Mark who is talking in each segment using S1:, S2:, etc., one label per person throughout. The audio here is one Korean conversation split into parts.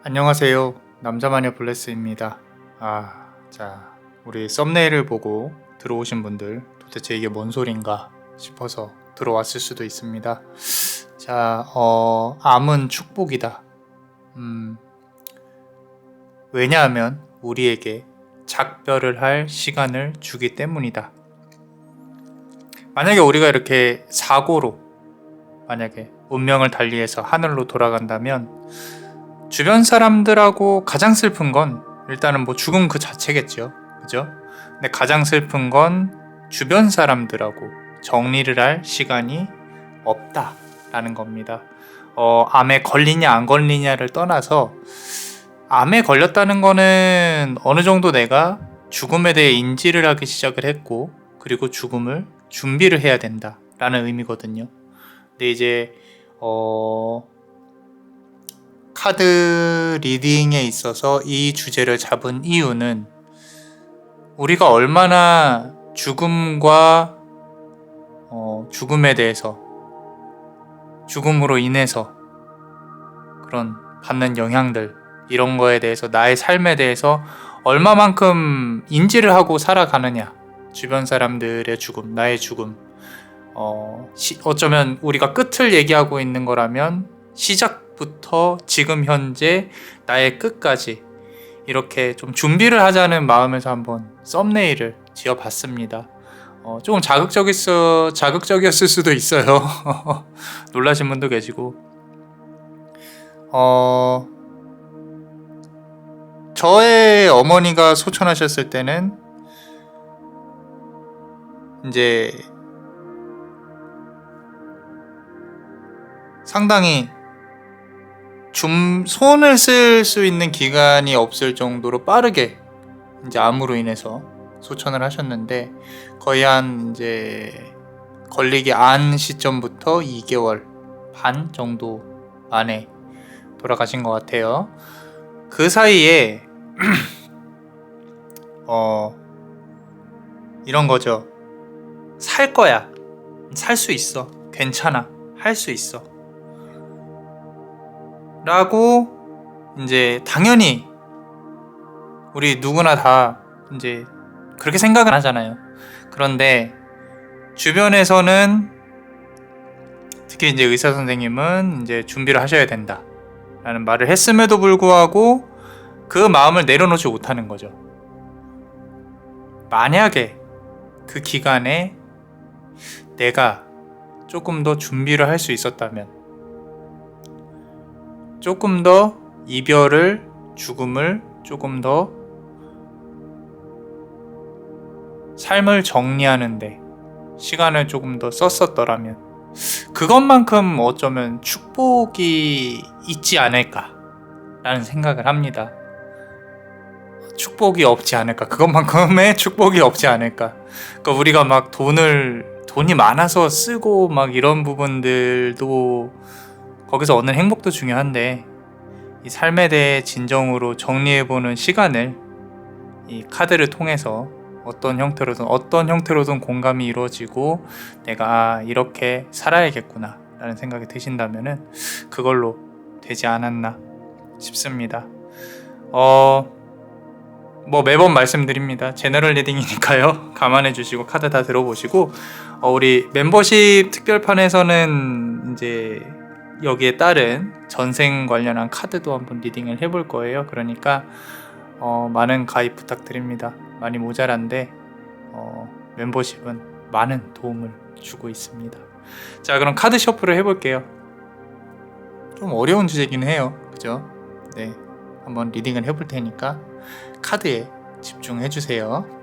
S1: 안녕하세요. 남자마녀 블레스입니다. 우리 썸네일을 보고 들어오신 분들 도대체 이게 뭔 소린가 싶어서 들어왔을 수도 있습니다. 암은 축복이다. 왜냐하면 우리에게 작별을 할 시간을 주기 때문이다. 만약에 우리가 이렇게 사고로 만약에 운명을 달리해서 하늘로 돌아간다면 주변 사람들하고 가장 슬픈 건 일단은 죽음 그 자체겠죠. 그죠? 근데 가장 슬픈 건 주변 사람들하고 정리를 할 시간이 없다라는 겁니다. 암에 걸리냐 안 걸리냐를 떠나서 암에 걸렸다는 거는 어느 정도 내가 죽음에 대해 인지를 하기 시작을 했고, 그리고 죽음을 준비를 해야 된다라는 의미거든요. 근데 이제 카드 리딩에 있어서 이 주제를 잡은 이유는 우리가 얼마나 죽음과 죽음에 대해서, 죽음으로 인해서 그런 받는 영향들, 이런 거에 대해서, 나의 삶에 대해서 얼마만큼 인지를 하고 살아가느냐. 주변 사람들의 죽음, 나의 죽음, 어쩌면 우리가 끝을 얘기하고 있는 거라면 시작부터 지금 현재 나의 끝까지 이렇게 좀 준비를 하자는 마음에서 한번 썸네일을 지어봤습니다. 조금 자극적이었을 수도 있어요. 놀라신 분도 계시고. 저의 어머니가 소천하셨을 때는 이제 상당히 손을 쓸 수 있는 기간이 없을 정도로 빠르게 이제 암으로 인해서 소천을 하셨는데, 거의 한 이제 걸리기 안 시점부터 2개월 반 정도 만에 돌아가신 것 같아요. 그 사이에 이런 거죠. 살 거야. 살 수 있어. 괜찮아. 할 수 있어. 라고 이제 당연히 우리 누구나 다 이제 그렇게 생각은 하잖아요. 그런데 주변에서는, 특히 이제 의사 선생님은 이제 준비를 하셔야 된다 라는 말을 했음에도 불구하고 그 마음을 내려놓지 못하는 거죠. 만약에 그 기간에 내가 조금 더 준비를 할 수 있었다면, 조금 더 이별을, 죽음을 조금 더 삶을 정리하는데 시간을 조금 더 썼었더라면 그것만큼 어쩌면 축복이 있지 않을까라는 생각을 합니다. 축복이 없지 않을까, 그것만큼의 축복이 없지 않을까. 그러니까 우리가 막 돈이 많아서 쓰고 막 이런 부분들도, 거기서 얻는 행복도 중요한데, 이 삶에 대해 진정으로 정리해보는 시간을 이 카드를 통해서 어떤 형태로든 공감이 이루어지고 내가 이렇게 살아야겠구나 라는 생각이 드신다면은 그걸로 되지 않았나 싶습니다. 매번 말씀드립니다. 제너럴 리딩이니까요. 감안해 주시고 카드 다 들어보시고, 우리 멤버십 특별판에서는 이제 여기에 따른 전생 관련한 카드도 한번 리딩을 해볼 거예요. 그러니까 많은 가입 부탁드립니다. 많이 모자란데 멤버십은 많은 도움을 주고 있습니다. 자, 그럼 카드 셔플을 해볼게요. 좀 어려운 주제긴 해요. 그죠? 네, 한번 리딩을 해볼 테니까 카드에 집중해주세요.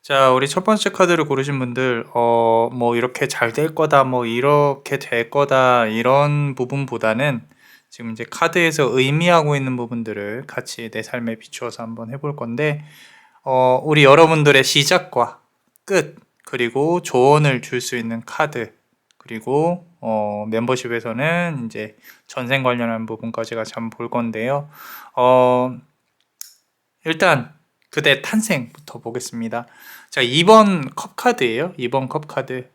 S1: 자, 우리 첫 번째 카드를 고르신 분들, 뭐, 이렇게 잘 될 거다, 뭐, 이렇게 될 거다, 이런 부분보다는 지금 이제 카드에서 의미하고 있는 부분들을 같이 내 삶에 비추어서 한번 해볼 건데, 우리 여러분들의 시작과 끝, 그리고 조언을 줄 수 있는 카드, 그리고, 멤버십에서는 이제 전생 관련한 부분까지 같이 한번 볼 건데요. 어, 일단, 그대 탄생부터 보겠습니다. 자, 2번 컵 카드예요. 2번 컵 카드.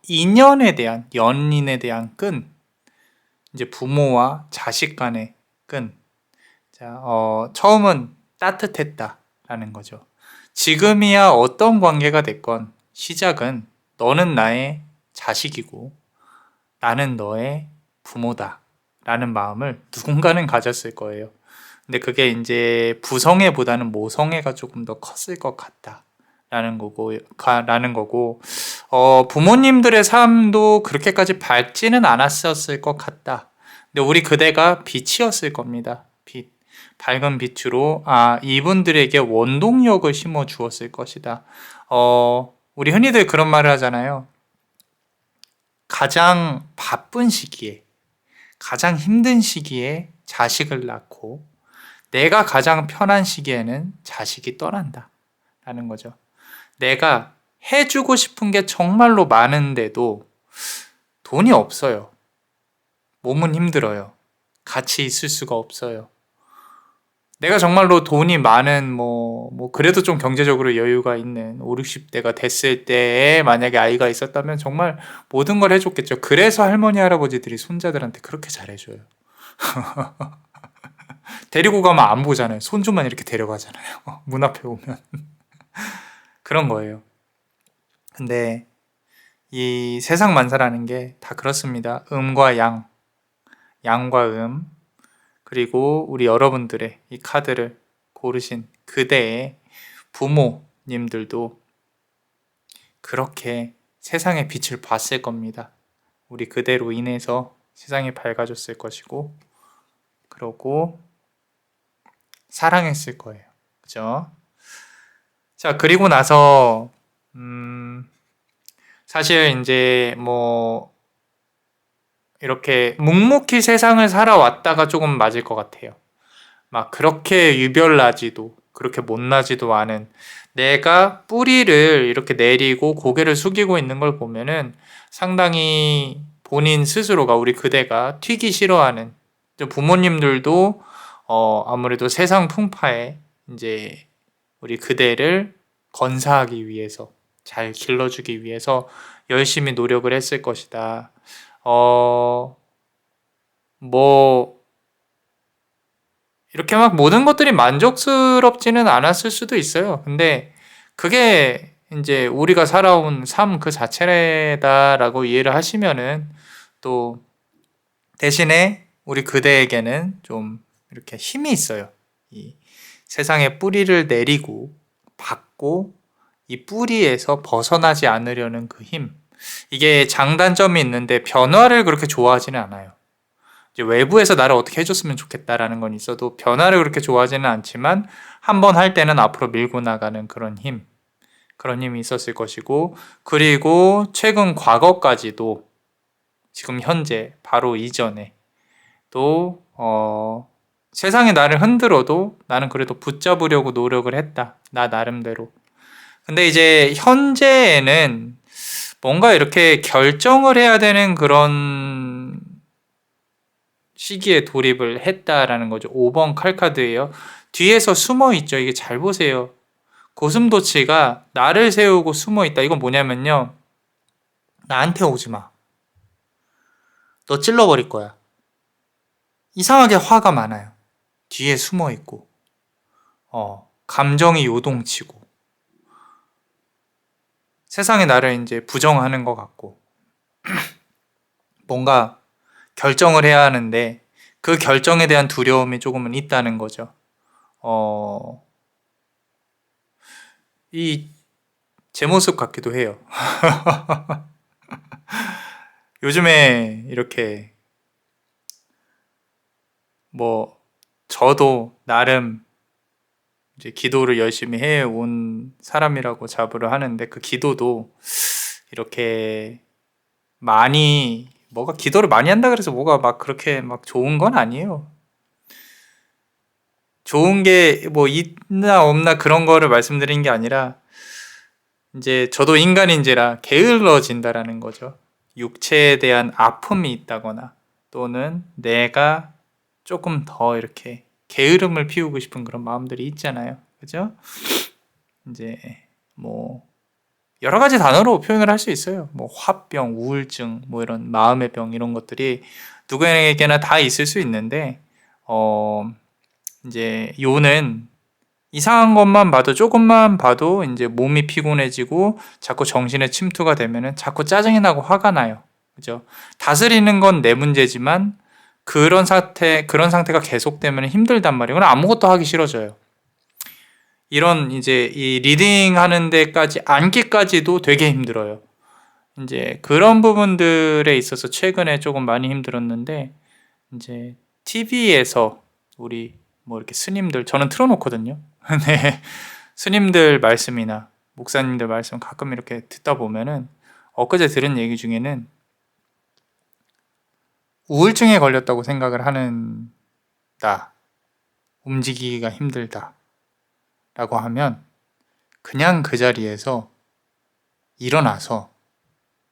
S1: 인연에 대한, 연인에 대한 끈. 이제 부모와 자식 간의 끈. 자, 처음은 따뜻했다라는 거죠. 지금이야 어떤 관계가 됐건 시작은 너는 나의 자식이고 나는 너의 부모다 라는 마음을 누군가는 가졌을 거예요. 근데 그게 이제 부성애보다는 모성애가 조금 더 컸을 것 같다 라는 거고, 부모님들의 삶도 그렇게까지 밝지는 않았었을 것 같다. 근데 우리 그대가 빛이었을 겁니다. 빛. 밝은 빛으로, 이분들에게 원동력을 심어 주었을 것이다. 우리 흔히들 그런 말을 하잖아요. 가장 바쁜 시기에, 가장 힘든 시기에 자식을 낳고, 내가 가장 편한 시기에는 자식이 떠난다. 라는 거죠. 내가 해주고 싶은 게 정말로 많은데도 돈이 없어요. 몸은 힘들어요. 같이 있을 수가 없어요. 내가 정말로 돈이 많은, 그래도 좀 경제적으로 여유가 있는 5, 60대가 됐을 때에 만약에 아이가 있었다면 정말 모든 걸 해줬겠죠. 그래서 할머니, 할아버지들이 손자들한테 그렇게 잘해줘요. 데리고 가면 안 보잖아요. 손주만 이렇게 데려가잖아요. 문 앞에 오면. 그런 거예요. 근데 이 세상 만사라는 게 다 그렇습니다. 음과 양, 양과 그리고 우리 여러분들의 이 카드를 고르신 그대의 부모님들도 그렇게 세상의 빛을 봤을 겁니다. 우리 그대로 인해서 세상이 밝아졌을 것이고, 그러고 사랑했을 거예요. 그죠? 자, 그리고 나서, 사실 이제 이렇게 묵묵히 세상을 살아왔다가 조금 맞을 것 같아요. 막 그렇게 유별나지도 그렇게 못나지도 않은, 내가 뿌리를 이렇게 내리고 고개를 숙이고 있는 걸 보면은 상당히 본인 스스로가, 우리 그대가 튀기 싫어하는, 부모님들도 아무래도 세상 풍파에 이제 우리 그대를 건사하기 위해서, 잘 길러주기 위해서 열심히 노력을 했을 것이다. 어, 뭐 이렇게 막 모든 것들이 만족스럽지는 않았을 수도 있어요. 근데 그게 이제 우리가 살아온 삶 그 자체다라고 이해를 하시면은, 또 대신에 우리 그대에게는 좀 이렇게 힘이 있어요. 이 세상에 뿌리를 내리고 받고 이 뿌리에서 벗어나지 않으려는 그 힘. 이게 장단점이 있는데 변화를 그렇게 좋아하지는 않아요. 이제 외부에서 나를 어떻게 해줬으면 좋겠다라는 건 있어도 변화를 그렇게 좋아하지는 않지만, 한 번 할 때는 앞으로 밀고 나가는 그런 힘, 그런 힘이 있었을 것이고, 그리고 최근 과거까지도 지금 현재 바로 이전에 또 세상이 나를 흔들어도 나는 그래도 붙잡으려고 노력을 했다. 나 나름대로. 근데 이제 현재에는 뭔가 이렇게 결정을 해야 되는 그런 시기에 돌입을 했다라는 거죠. 5번 칼카드예요. 뒤에서 숨어 있죠. 이게 잘 보세요. 고슴도치가 나를 세우고 숨어 있다. 이건 뭐냐면요. 나한테 오지 마. 너 찔러버릴 거야. 이상하게 화가 많아요. 뒤에 숨어 있고, 감정이 요동치고, 세상에 나를 이제 부정하는 것 같고, 뭔가 결정을 해야 하는데 그 결정에 대한 두려움이 조금은 있다는 거죠. 이 제 모습 같기도 해요. 요즘에 이렇게 저도 나름 이제 기도를 열심히 해온 사람이라고 자부를 하는데, 그 기도도 이렇게 많이, 뭐가 기도를 많이 한다 그래서 뭐가 막 그렇게 막 좋은 건 아니에요. 좋은 게 뭐 있나 없나 그런 거를 말씀드린 게 아니라, 이제 저도 인간인지라 게을러진다라는 거죠. 육체에 대한 아픔이 있다거나 또는 내가 조금 더 이렇게 게으름을 피우고 싶은 그런 마음들이 있잖아요. 그죠? 이제 뭐 여러 가지 단어로 표현을 할 수 있어요. 뭐 화병, 우울증, 뭐 이런 마음의 병 이런 것들이 누구에게나 다 있을 수 있는데, 이제 요는 이상한 것만 봐도, 조금만 봐도 이제 몸이 피곤해지고 자꾸 정신에 침투가 되면은 자꾸 짜증이 나고 화가 나요. 그죠? 다스리는 건 내 문제지만 그런 상태가 계속되면 힘들단 말이에요. 그럼 아무것도 하기 싫어져요. 이런 이제 이 리딩 하는 데까지 앉기까지도 되게 힘들어요. 이제 그런 부분들에 있어서 최근에 조금 많이 힘들었는데, 이제 TV에서 우리 뭐 이렇게 스님들, 저는 틀어놓거든요. 네. 스님들 말씀이나 목사님들 말씀 가끔 이렇게 듣다 보면은, 엊그제 들은 얘기 중에는 우울증에 걸렸다고 생각을 하는다, 움직이기가 힘들다 라고 하면 그냥 그 자리에서 일어나서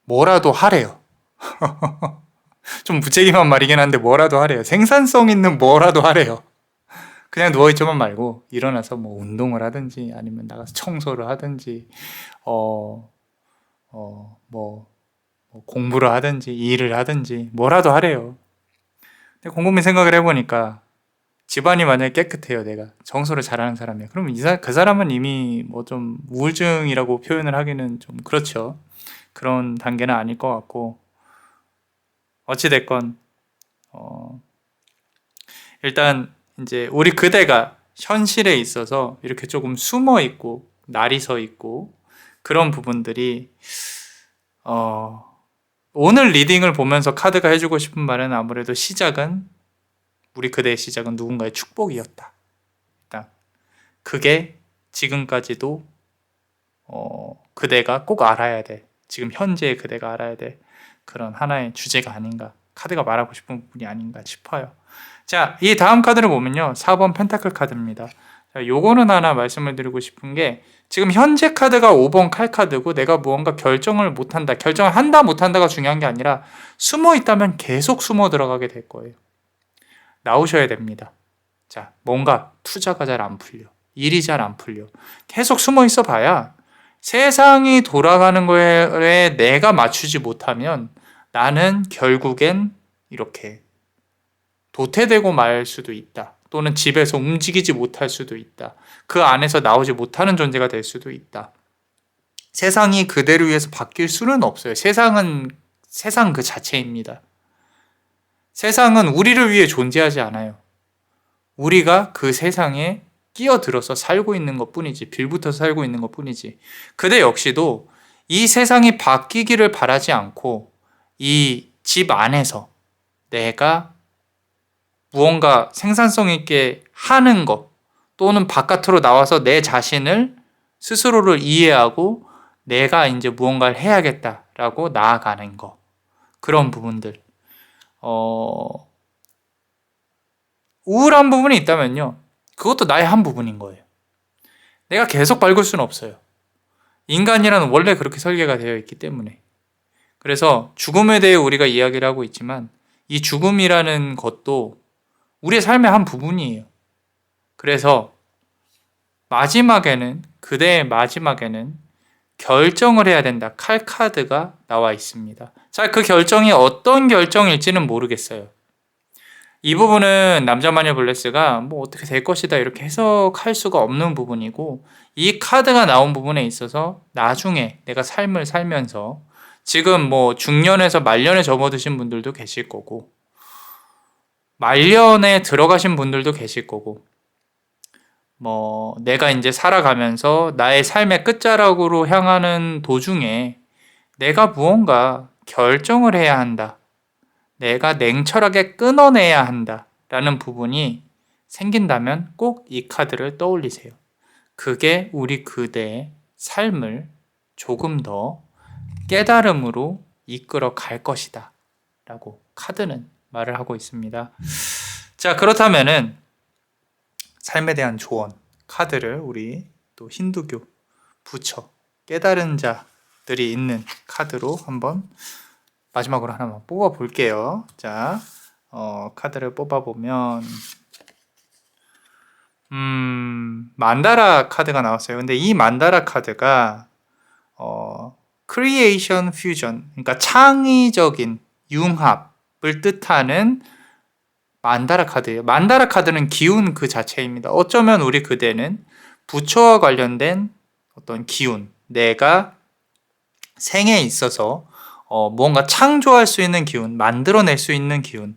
S1: 뭐라도 하래요. 좀 무책임한 말이긴 한데 뭐라도 하래요. 생산성 있는 뭐라도 하래요. 그냥 누워있지만 말고 일어나서 뭐 운동을 하든지 아니면 나가서 청소를 하든지 뭐 공부를 하든지 일을 하든지 뭐라도 하래요. 근데 곰곰이 생각을 해보니까, 집안이 만약에 깨끗해요. 내가 청소를 잘하는 사람이야. 그러면 그 사람은 이미 뭐 좀 우울증이라고 표현을 하기는 좀 그렇죠. 그런 단계는 아닐 것 같고, 어찌됐건 일단 이제 우리 그대가 현실에 있어서 이렇게 조금 숨어 있고 날이 서 있고 그런 부분들이, 오늘 리딩을 보면서 카드가 해주고 싶은 말은 아무래도 우리 그대의 시작은 누군가의 축복이었다. 일단 그게 지금까지도 그대가 꼭 알아야 돼. 지금 현재의 그대가 알아야 돼. 그런 하나의 주제가 아닌가, 카드가 말하고 싶은 부분이 아닌가 싶어요. 자, 이 다음 카드를 보면요, 4번 펜타클 카드입니다. 자, 요거는 하나 말씀을 드리고 싶은 게, 지금 현재 카드가 5번 칼 카드고, 내가 무언가 결정을 못한다, 결정을 한다 못한다가 중요한 게 아니라 숨어 있다면 계속 숨어 들어가게 될 거예요. 나오셔야 됩니다. 자, 뭔가 투자가 잘 안 풀려, 일이 잘 안 풀려, 계속 숨어 있어 봐야 세상이 돌아가는 거에 내가 맞추지 못하면 나는 결국엔 이렇게 도태되고 말 수도 있다. 또는 집에서 움직이지 못할 수도 있다. 그 안에서 나오지 못하는 존재가 될 수도 있다. 세상이 그대로 위해서 바뀔 수는 없어요. 세상은 세상 그 자체입니다. 세상은 우리를 위해 존재하지 않아요. 우리가 그 세상에 끼어들어서 살고 있는 것 뿐이지, 빌붙어서 살고 있는 것 뿐이지. 그대 역시도 이 세상이 바뀌기를 바라지 않고 이 집 안에서 내가 무언가 생산성 있게 하는 것, 또는 바깥으로 나와서 내 자신을 스스로를 이해하고 내가 이제 무언가를 해야겠다라고 나아가는 것, 그런 부분들. 우울한 부분이 있다면요, 그것도 나의 한 부분인 거예요. 내가 계속 밝을 수는 없어요. 인간이란 원래 그렇게 설계가 되어 있기 때문에. 그래서 죽음에 대해 우리가 이야기를 하고 있지만, 이 죽음이라는 것도 우리의 삶의 한 부분이에요. 그래서 그대의 마지막에는 결정을 해야 된다, 칼카드가 나와 있습니다. 자, 그 결정이 어떤 결정일지는 모르겠어요. 이 부분은 남자마녀 블레스가 뭐 어떻게 될 것이다 이렇게 해석할 수가 없는 부분이고, 이 카드가 나온 부분에 있어서 나중에 내가 삶을 살면서, 지금 뭐 중년에서 말년에 접어드신 분들도 계실 거고, 말년에 들어가신 분들도 계실 거고, 뭐 내가 이제 살아가면서 나의 삶의 끝자락으로 향하는 도중에 내가 무언가 결정을 해야 한다, 내가 냉철하게 끊어내야 한다 라는 부분이 생긴다면 꼭 이 카드를 떠올리세요. 그게 우리 그대의 삶을 조금 더 깨달음으로 이끌어 갈 것이다 라고 카드는 말을 하고 있습니다. 자, 그렇다면은 삶에 대한 조언 카드를 우리 또 힌두교 부처 깨달은 자들이 있는 카드로 한번 마지막으로 하나만 뽑아 볼게요. 자, 카드를 뽑아 보면 만다라 카드가 나왔어요. 근데 이 만다라 카드가 크리에이션 퓨전, 그러니까 창의적인 융합을 뜻하는 만다라 카드예요. 만다라 카드는 기운 그 자체입니다. 어쩌면 우리 그대는 부처와 관련된 어떤 기운, 내가 생에 있어서 무언가 창조할 수 있는 기운, 만들어낼 수 있는 기운,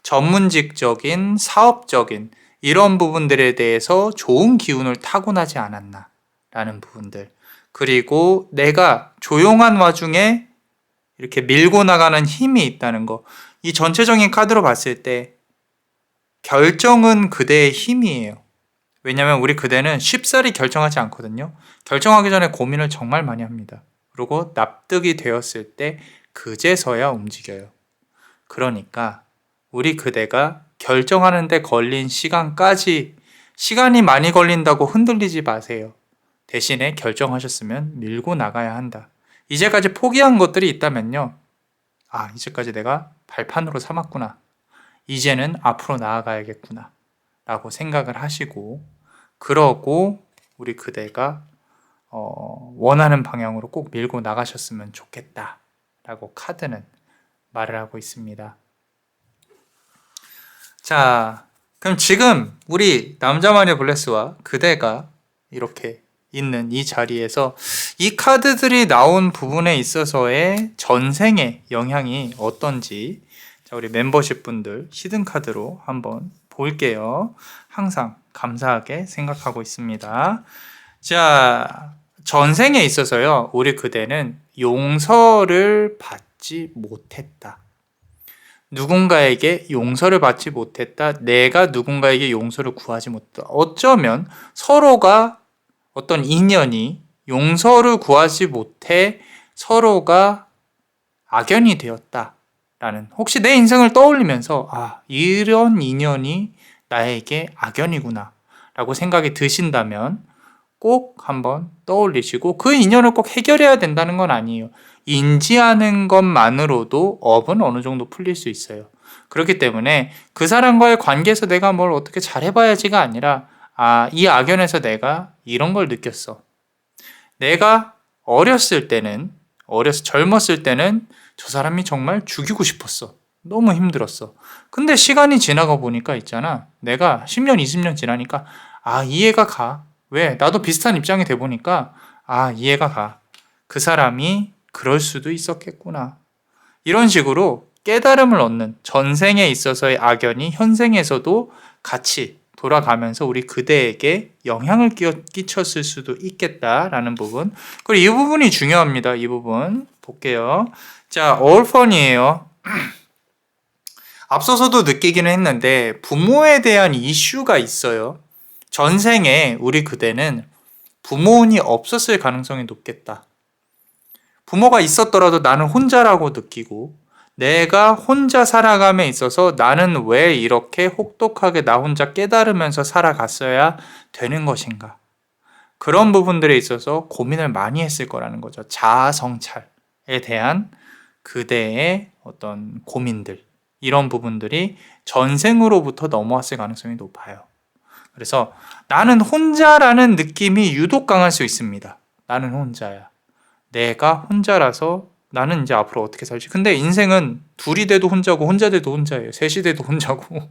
S1: 전문직적인, 사업적인 이런 부분들에 대해서 좋은 기운을 타고나지 않았나 라는 부분들, 그리고 내가 조용한 와중에 이렇게 밀고 나가는 힘이 있다는 거, 이 전체적인 카드로 봤을 때 결정은 그대의 힘이에요. 왜냐하면 우리 그대는 쉽사리 결정하지 않거든요. 결정하기 전에 고민을 정말 많이 합니다. 그리고 납득이 되었을 때 그제서야 움직여요. 그러니까 우리 그대가 결정하는 데 걸린 시간까지, 시간이 많이 걸린다고 흔들리지 마세요. 대신에 결정하셨으면 밀고 나가야 한다. 이제까지 포기한 것들이 있다면요, 이제까지 내가 발판으로 삼았구나, 이제는 앞으로 나아가야겠구나 라고 생각을 하시고, 그러고 우리 그대가 원하는 방향으로 꼭 밀고 나가셨으면 좋겠다 라고 카드는 말을 하고 있습니다. 자, 그럼 지금 우리 남자마녀 블레스와 그대가 이렇게 있는 이 자리에서 이 카드들이 나온 부분에 있어서의 전생의 영향이 어떤지, 자, 우리 멤버십 분들 히든 카드로 한번 볼게요. 항상 감사하게 생각하고 있습니다. 자, 전생에 있어서요, 우리 그대는 용서를 받지 못했다. 누군가에게 용서를 받지 못했다. 내가 누군가에게 용서를 구하지 못했다. 어쩌면 서로가, 어떤 인연이 용서를 구하지 못해 서로가 악연이 되었다라는, 혹시 내 인생을 떠올리면서 이런 인연이 나에게 악연이구나 라고 생각이 드신다면 꼭 한번 떠올리시고, 그 인연을 꼭 해결해야 된다는 건 아니에요. 인지하는 것만으로도 업은 어느 정도 풀릴 수 있어요. 그렇기 때문에 그 사람과의 관계에서 내가 뭘 어떻게 잘해봐야지가 아니라, 이 악연에서 내가 이런 걸 느꼈어. 내가 젊었을 때는 저 사람이 정말 죽이고 싶었어. 너무 힘들었어. 근데 시간이 지나가 보니까 있잖아, 내가 10년, 20년 지나니까 이해가 가. 왜? 나도 비슷한 입장이 돼 보니까 이해가 가. 그 사람이 그럴 수도 있었겠구나. 이런 식으로 깨달음을 얻는, 전생에 있어서의 악연이 현생에서도 같이 돌아가면서 우리 그대에게 영향을 끼쳤을 수도 있겠다라는 부분. 그리고 이 부분이 중요합니다. 이 부분 볼게요. 자, orphan이에요. 앞서서도 느끼기는 했는데 부모에 대한 이슈가 있어요. 전생에 우리 그대는 부모운이 없었을 가능성이 높겠다. 부모가 있었더라도 나는 혼자라고 느끼고, 내가 혼자 살아감에 있어서 나는 왜 이렇게 혹독하게 나 혼자 깨달으면서 살아갔어야 되는 것인가. 그런 부분들에 있어서 고민을 많이 했을 거라는 거죠. 자아 성찰에 대한 그대의 어떤 고민들, 이런 부분들이 전생으로부터 넘어왔을 가능성이 높아요. 그래서 나는 혼자라는 느낌이 유독 강할 수 있습니다. 나는 혼자야. 내가 혼자라서 나는 이제 앞으로 어떻게 살지? 근데 인생은 둘이 돼도 혼자고 혼자 돼도 혼자예요. 셋이 돼도 혼자고.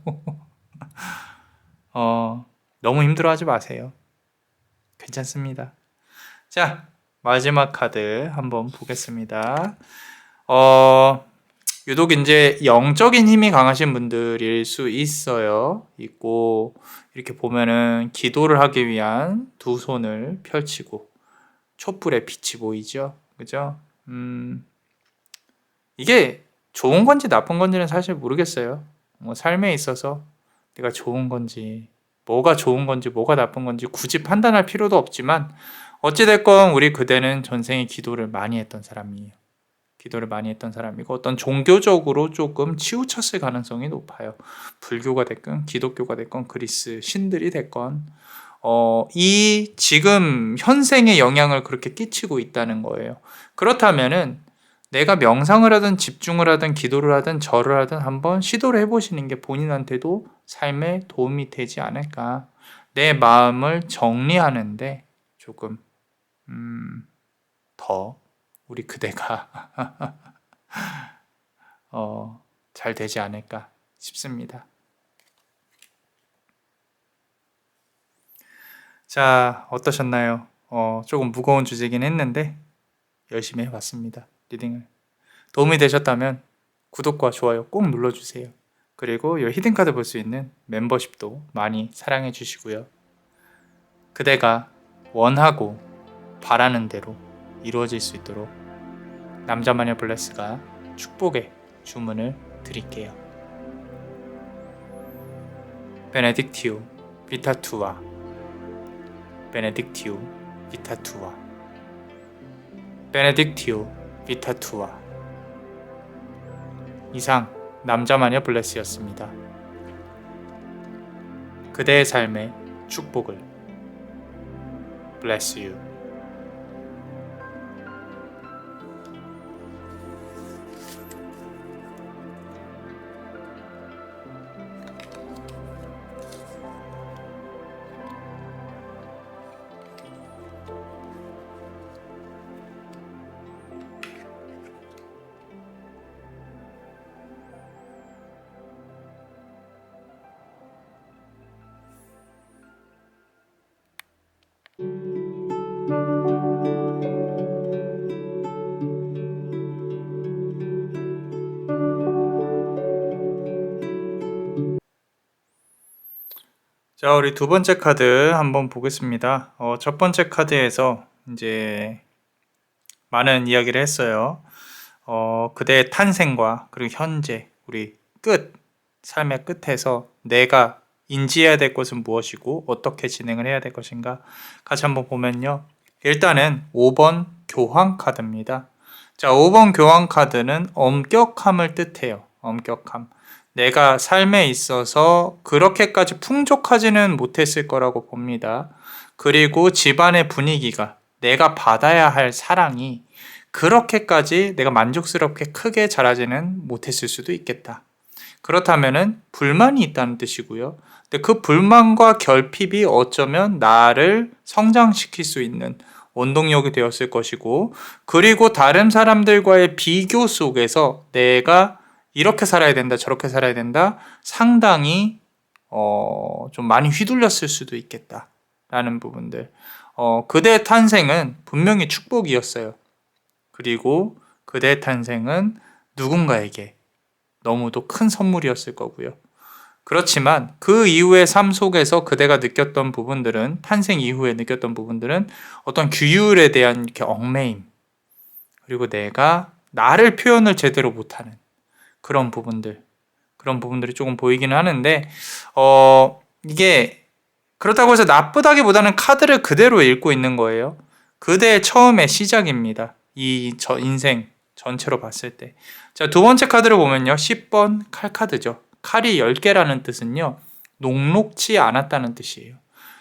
S1: 너무 힘들어하지 마세요. 괜찮습니다. 자, 마지막 카드 한번 보겠습니다. 유독 이제 영적인 힘이 강하신 분들일 수 있고, 이렇게 보면은 기도를 하기 위한 두 손을 펼치고 촛불에 빛이 보이죠? 그죠? 이게 좋은 건지 나쁜 건지는 사실 모르겠어요. 삶에 있어서 내가 좋은 건지 뭐가 좋은 건지 뭐가 나쁜 건지 굳이 판단할 필요도 없지만 어찌됐건 우리 그대는 전생에 기도를 많이 했던 사람이에요. 기도를 많이 했던 사람이고 어떤 종교적으로 조금 치우쳤을 가능성이 높아요. 불교가 됐건 기독교가 됐건 그리스 신들이 됐건 이 지금 현생에 영향을 그렇게 끼치고 있다는 거예요. 그렇다면은 내가 명상을 하든 집중을 하든 기도를 하든 절을 하든 한번 시도를 해보시는 게 본인한테도 삶에 도움이 되지 않을까. 내 마음을 정리하는데 조금 더 우리 그대가 잘 되지 않을까 싶습니다. 자, 어떠셨나요? 조금 무거운 주제긴 했는데 열심히 해봤습니다. 리딩을. 도움이 되셨다면 구독과 좋아요 꼭 눌러주세요. 그리고 이 히든카드 볼 수 있는 멤버십도 많이 사랑해 주시고요. 그대가 원하고 바라는 대로 이루어질 수 있도록 남자마녀 블레스가 축복의 주문을 드릴게요. 베네딕티오 비타투아 베네딕티오 비타투아 베네딕티오 비타투아. 이상 남자마녀 블레스였습니다. 그대의 삶의 축복을. Bless you. 자, 우리 두 번째 카드 한번 보겠습니다. 첫 번째 카드에서 이제 많은 이야기를 했어요. 그대의 탄생과 그리고 현재 우리 삶의 끝에서 내가 인지해야 될 것은 무엇이고 어떻게 진행을 해야 될 것인가 같이 한번 보면요. 일단은 5번 교황 카드입니다. 자, 5번 교황 카드는 엄격함을 뜻해요. 엄격함. 내가 삶에 있어서 그렇게까지 풍족하지는 못했을 거라고 봅니다. 그리고 집안의 분위기가 내가 받아야 할 사랑이 그렇게까지 내가 만족스럽게 크게 자라지는 못했을 수도 있겠다. 그렇다면은 불만이 있다는 뜻이고요. 근데 그 불만과 결핍이 어쩌면 나를 성장시킬 수 있는 원동력이 되었을 것이고, 그리고 다른 사람들과의 비교 속에서 내가 이렇게 살아야 된다, 저렇게 살아야 된다, 상당히 좀 많이 휘둘렸을 수도 있겠다라는 부분들. 그대의 탄생은 분명히 축복이었어요. 그리고 그대의 탄생은 누군가에게 너무도 큰 선물이었을 거고요. 그렇지만 그 이후의 삶 속에서 그대가 느꼈던 부분들은, 탄생 이후에 느꼈던 부분들은 어떤 규율에 대한 이렇게 얽매임, 그리고 내가 나를 표현을 제대로 못하는 그런 부분들이 조금 보이기는 하는데, 이게 그렇다고 해서 나쁘다기보다는 카드를 그대로 읽고 있는 거예요. 그대의 처음의 시작입니다. 저 인생 전체로 봤을 때. 자, 두 번째 카드를 보면요. 10번 칼 카드죠. 칼이 10개라는 뜻은요. 녹록지 않았다는 뜻이에요.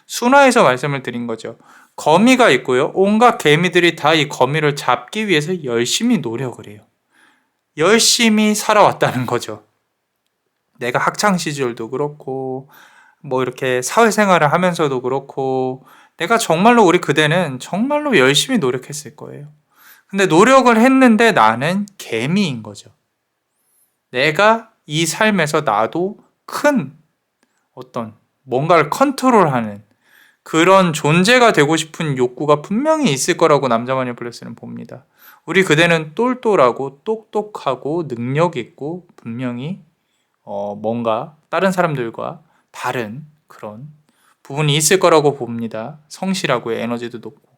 S1: 순화해서 말씀을 드린 거죠. 거미가 있고요. 온갖 개미들이 다 이 거미를 잡기 위해서 열심히 노력을 해요. 열심히 살아왔다는 거죠. 내가 학창 시절도 그렇고 뭐 이렇게 사회생활을 하면서도 그렇고 내가 정말로 우리 그대는 정말로 열심히 노력했을 거예요. 근데 노력을 했는데 나는 개미인 거죠. 내가 이 삶에서 나도 큰 어떤 뭔가를 컨트롤하는 그런 존재가 되고 싶은 욕구가 분명히 있을 거라고 남자마녀 블레스는 봅니다. 우리 그대는 똘똘하고 똑똑하고 능력 있고 분명히 뭔가 다른 사람들과 다른 그런 부분이 있을 거라고 봅니다. 성실하고 에너지도 높고.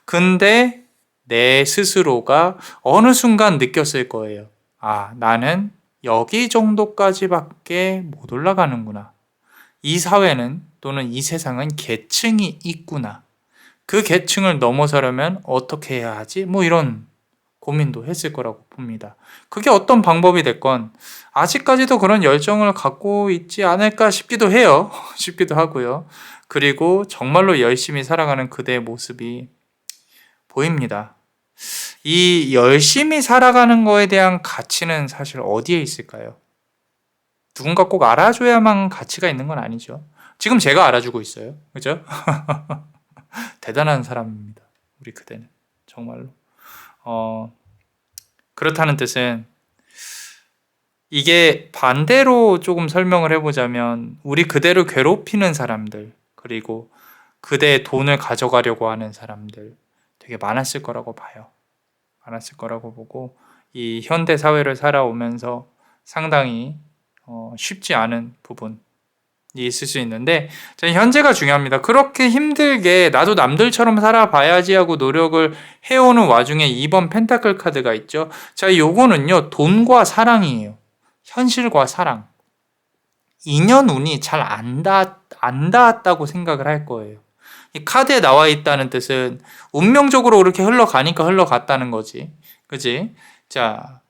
S1: 근데 내 스스로가 어느 순간 느꼈을 거예요. 아, 나는 여기 정도까지밖에 못 올라가는구나. 이 사회는 또는 이 세상은 계층이 있구나. 그 계층을 넘어서려면 어떻게 해야 하지? 뭐 이런 고민도 했을 거라고 봅니다. 그게 어떤 방법이 됐건 아직까지도 그런 열정을 갖고 있지 않을까 싶기도 해요. 싶기도 하고요. 그리고 정말로 열심히 살아가는 그대의 모습이 보입니다. 이 열심히 살아가는 거에 대한 가치는 사실 어디에 있을까요? 누군가 꼭 알아줘야만 가치가 있는 건 아니죠. 지금 제가 알아주고 있어요. 그죠? 대단한 사람입니다. 우리 그대는. 정말로. 그렇다는 뜻은 이게 반대로 조금 설명을 해보자면 우리 그대를 괴롭히는 사람들, 그리고 그대의 돈을 가져가려고 하는 사람들 되게 많았을 거라고 봐요. 많았을 거라고 보고 이 현대 사회를 살아오면서 상당히 쉽지 않은 부분이 있을 수 있는데 저는 현재가 중요합니다. 그렇게 힘들게 나도 남들처럼 살아봐야지 하고 노력을 해오는 와중에 2번 펜타클 카드가 있죠. 자, 요거는요 돈과 사랑이에요. 현실과 사랑. 인연운이 잘 안 닿았다고 생각을 할 거예요. 이 카드에 나와 있다는 뜻은 운명적으로 그렇게 흘러가니까 흘러갔다는 거지. 그지? 자,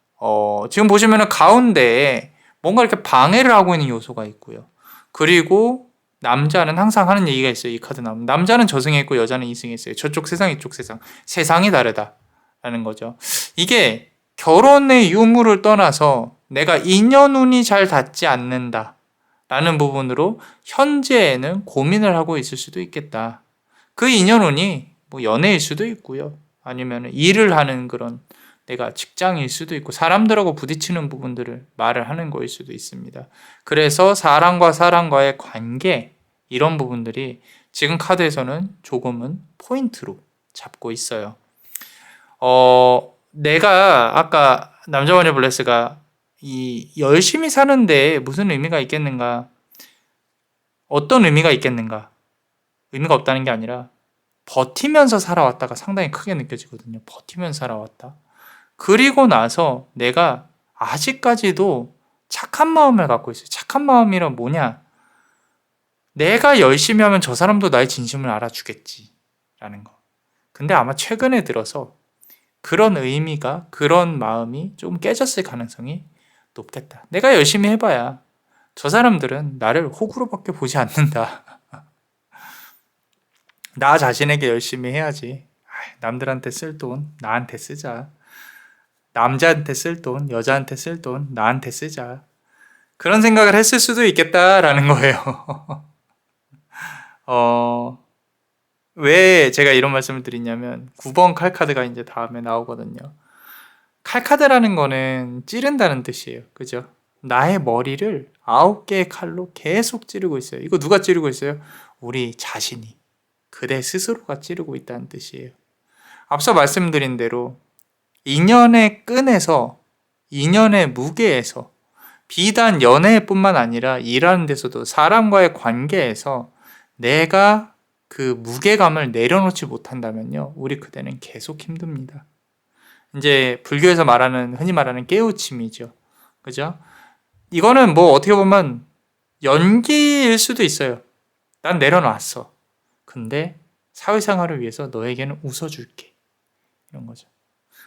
S1: 지금 보시면은 가운데에 뭔가 이렇게 방해를 하고 있는 요소가 있고요. 그리고 남자는 항상 하는 얘기가 있어요. 이 카드 나오면. 남자는 저승에 있고 여자는 이승에 있어요. 저쪽 세상, 이쪽 세상. 세상이 다르다라는 거죠. 이게 결혼의 유무를 떠나서 내가 인연운이 잘 닿지 않는다. 라는 부분으로 현재에는 고민을 하고 있을 수도 있겠다. 그 인연운이 뭐 연애일 수도 있고요. 아니면 일을 하는 그런 내가 직장일 수도 있고 사람들하고 부딪히는 부분들을 말을 하는 거일 수도 있습니다. 그래서 사람과 사람과의 관계 이런 부분들이 지금 카드에서는 조금은 포인트로 잡고 있어요. 내가 아까 남자마녀 블레스가 이 열심히 사는데 무슨 의미가 있겠는가? 어떤 의미가 있겠는가? 의미가 없다는 게 아니라 버티면서 살아왔다가 상당히 크게 느껴지거든요. 버티면서 살아왔다. 그리고 나서 내가 아직까지도 착한 마음을 갖고 있어요. 착한 마음이란 뭐냐? 내가 열심히 하면 저 사람도 나의 진심을 알아주겠지. 라는 거. 근데 아마 최근에 들어서 그런 의미가, 그런 마음이 좀 깨졌을 가능성이 높겠다. 내가 열심히 해봐야 저 사람들은 나를 호구로밖에 보지 않는다. 나 자신에게 열심히 해야지. 남들한테 쓸 돈 나한테 쓰자. 남자한테 쓸 돈, 여자한테 쓸 돈 나한테 쓰자. 그런 생각을 했을 수도 있겠다라는 거예요. 왜 제가 이런 말씀을 드리냐면 9번 칼카드가 이제 다음에 나오거든요. 칼카드라는 거는 찌른다는 뜻이에요. 그죠? 나의 머리를 9개의 칼로 계속 찌르고 있어요. 이거 누가 찌르고 있어요? 우리 자신이. 그대 스스로가 찌르고 있다는 뜻이에요. 앞서 말씀드린 대로 인연의 끈에서, 인연의 무게에서, 비단 연애뿐만 아니라 일하는 데서도 사람과의 관계에서 내가 그 무게감을 내려놓지 못한다면요, 우리 그대는 계속 힘듭니다. 이제 불교에서 말하는, 흔히 말하는 깨우침이죠. 그죠? 이거는 뭐 어떻게 보면 연기일 수도 있어요. 난 내려놨어. 근데 사회생활을 위해서 너에게는 웃어줄게. 이런 거죠.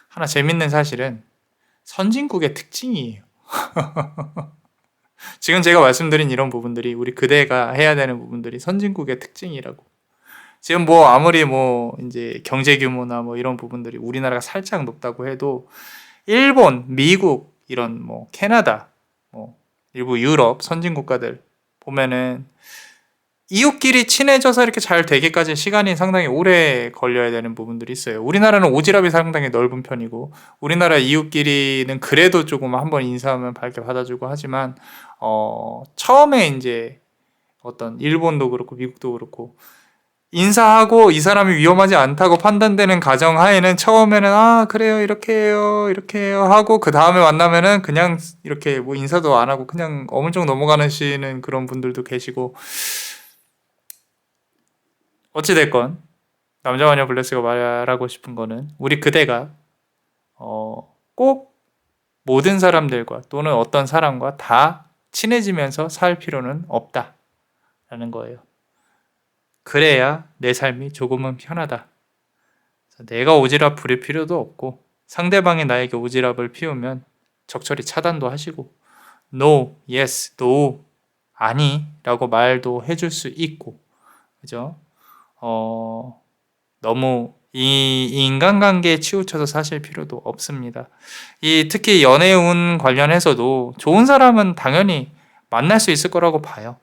S1: 하나 재밌는 사실은 선진국의 특징이에요. 지금 제가 말씀드린 이런 부분들이 우리 그대가 해야 되는 부분들이 선진국의 특징이라고. 지금 뭐 아무리 뭐 이제 경제 규모나 뭐 이런 부분들이 우리나라가 살짝 높다고 해도 일본, 미국, 이런 뭐 캐나다, 뭐 일부 유럽 선진 국가들 보면은 이웃끼리 친해져서 이렇게 잘 되기까지 시간이 상당히 오래 걸려야 되는 부분들이 있어요. 우리나라는 오지랖이 상당히 넓은 편이고 우리나라 이웃끼리는 그래도 조금 한번 인사하면 밝게 받아주고 하지만 처음에 이제 어떤 일본도 그렇고 미국도 그렇고 인사하고 이 사람이 위험하지 않다고 판단되는 가정하에는 처음에는 아 그래요 이렇게 해요 이렇게 해요 하고 그 다음에 만나면은 그냥 이렇게 뭐 인사도 안 하고 그냥 어물쩍 넘어가시는 그런 분들도 계시고 어찌됐건 남자마녀 블레스가 말하고 싶은 거는 우리 그대가 꼭 모든 사람들과 또는 어떤 사람과 다 친해지면서 살 필요는 없다라는 거예요. 그래야 내 삶이 조금은 편하다. 내가 오지랖 부릴 필요도 없고 상대방이 나에게 오지랖을 피우면 적절히 차단도 하시고 no, yes, no, 아니 라고 말도 해줄 수 있고, 그죠? 너무 이 인간관계에 치우쳐서 사실 필요도 없습니다. 특히 연애운 관련해서도 좋은 사람은 당연히 만날 수 있을 거라고 봐요.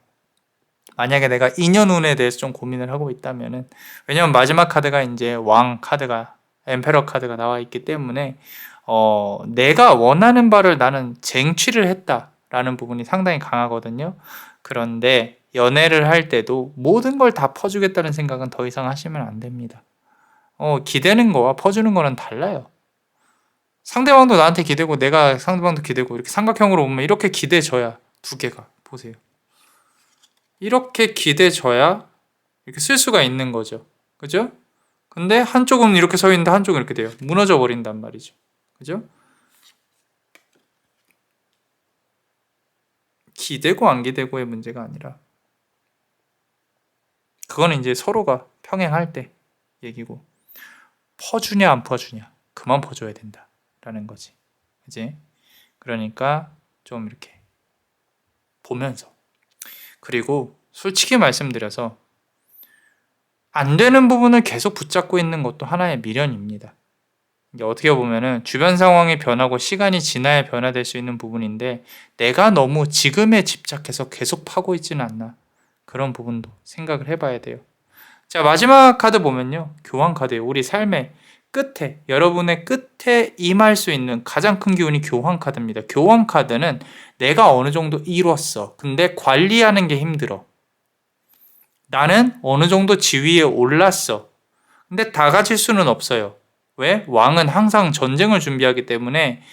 S1: 만약에 내가 인연운에 대해서 좀 고민을 하고 있다면은, 왜냐면 마지막 카드가 이제 왕 카드가, 엠페러 카드가 나와 있기 때문에 내가 원하는 바를 나는 쟁취를 했다라는 부분이 상당히 강하거든요. 그런데 연애를 할 때도 모든 걸 다 퍼주겠다는 생각은 더 이상 하시면 안 됩니다. 기대는 거와 퍼주는 거는 달라요. 상대방도 나한테 기대고 내가 상대방도 기대고 이렇게 삼각형으로 오면 이렇게 기대져야 두 개가 보세요. 이렇게 기대져야 이렇게 쓸 수가 있는 거죠. 그죠? 근데 한쪽은 이렇게 서 있는데 한쪽은 이렇게 돼요. 무너져 버린단 말이죠. 그죠? 기대고 안 기대고의 문제가 아니라 그거는 이제 서로가 평행할 때 얘기고, 퍼주냐 안 퍼주냐, 그만 퍼줘야 된다라는 거지. 그지? 그러니까 좀 이렇게 보면서, 그리고 솔직히 말씀드려서 안 되는 부분을 계속 붙잡고 있는 것도 하나의 미련입니다. 이게 어떻게 보면은 주변 상황이 변하고 시간이 지나야 변화될 수 있는 부분인데, 내가 너무 지금에 집착해서 계속 파고 있지는 않나, 그런 부분도 생각을 해봐야 돼요. 자, 마지막 카드 보면요, 교환 카드예요. 우리 삶의 끝에, 여러분의 끝에 임할 수 있는 가장 큰 기운이 교환 카드입니다. 교환 카드는 내가 어느 정도 이뤘어. 근데 관리하는 게 힘들어. 나는 어느 정도 지위에 올랐어. 근데 다 가질 수는 없어요. 왜? 왕은 항상 전쟁을 준비하기 때문에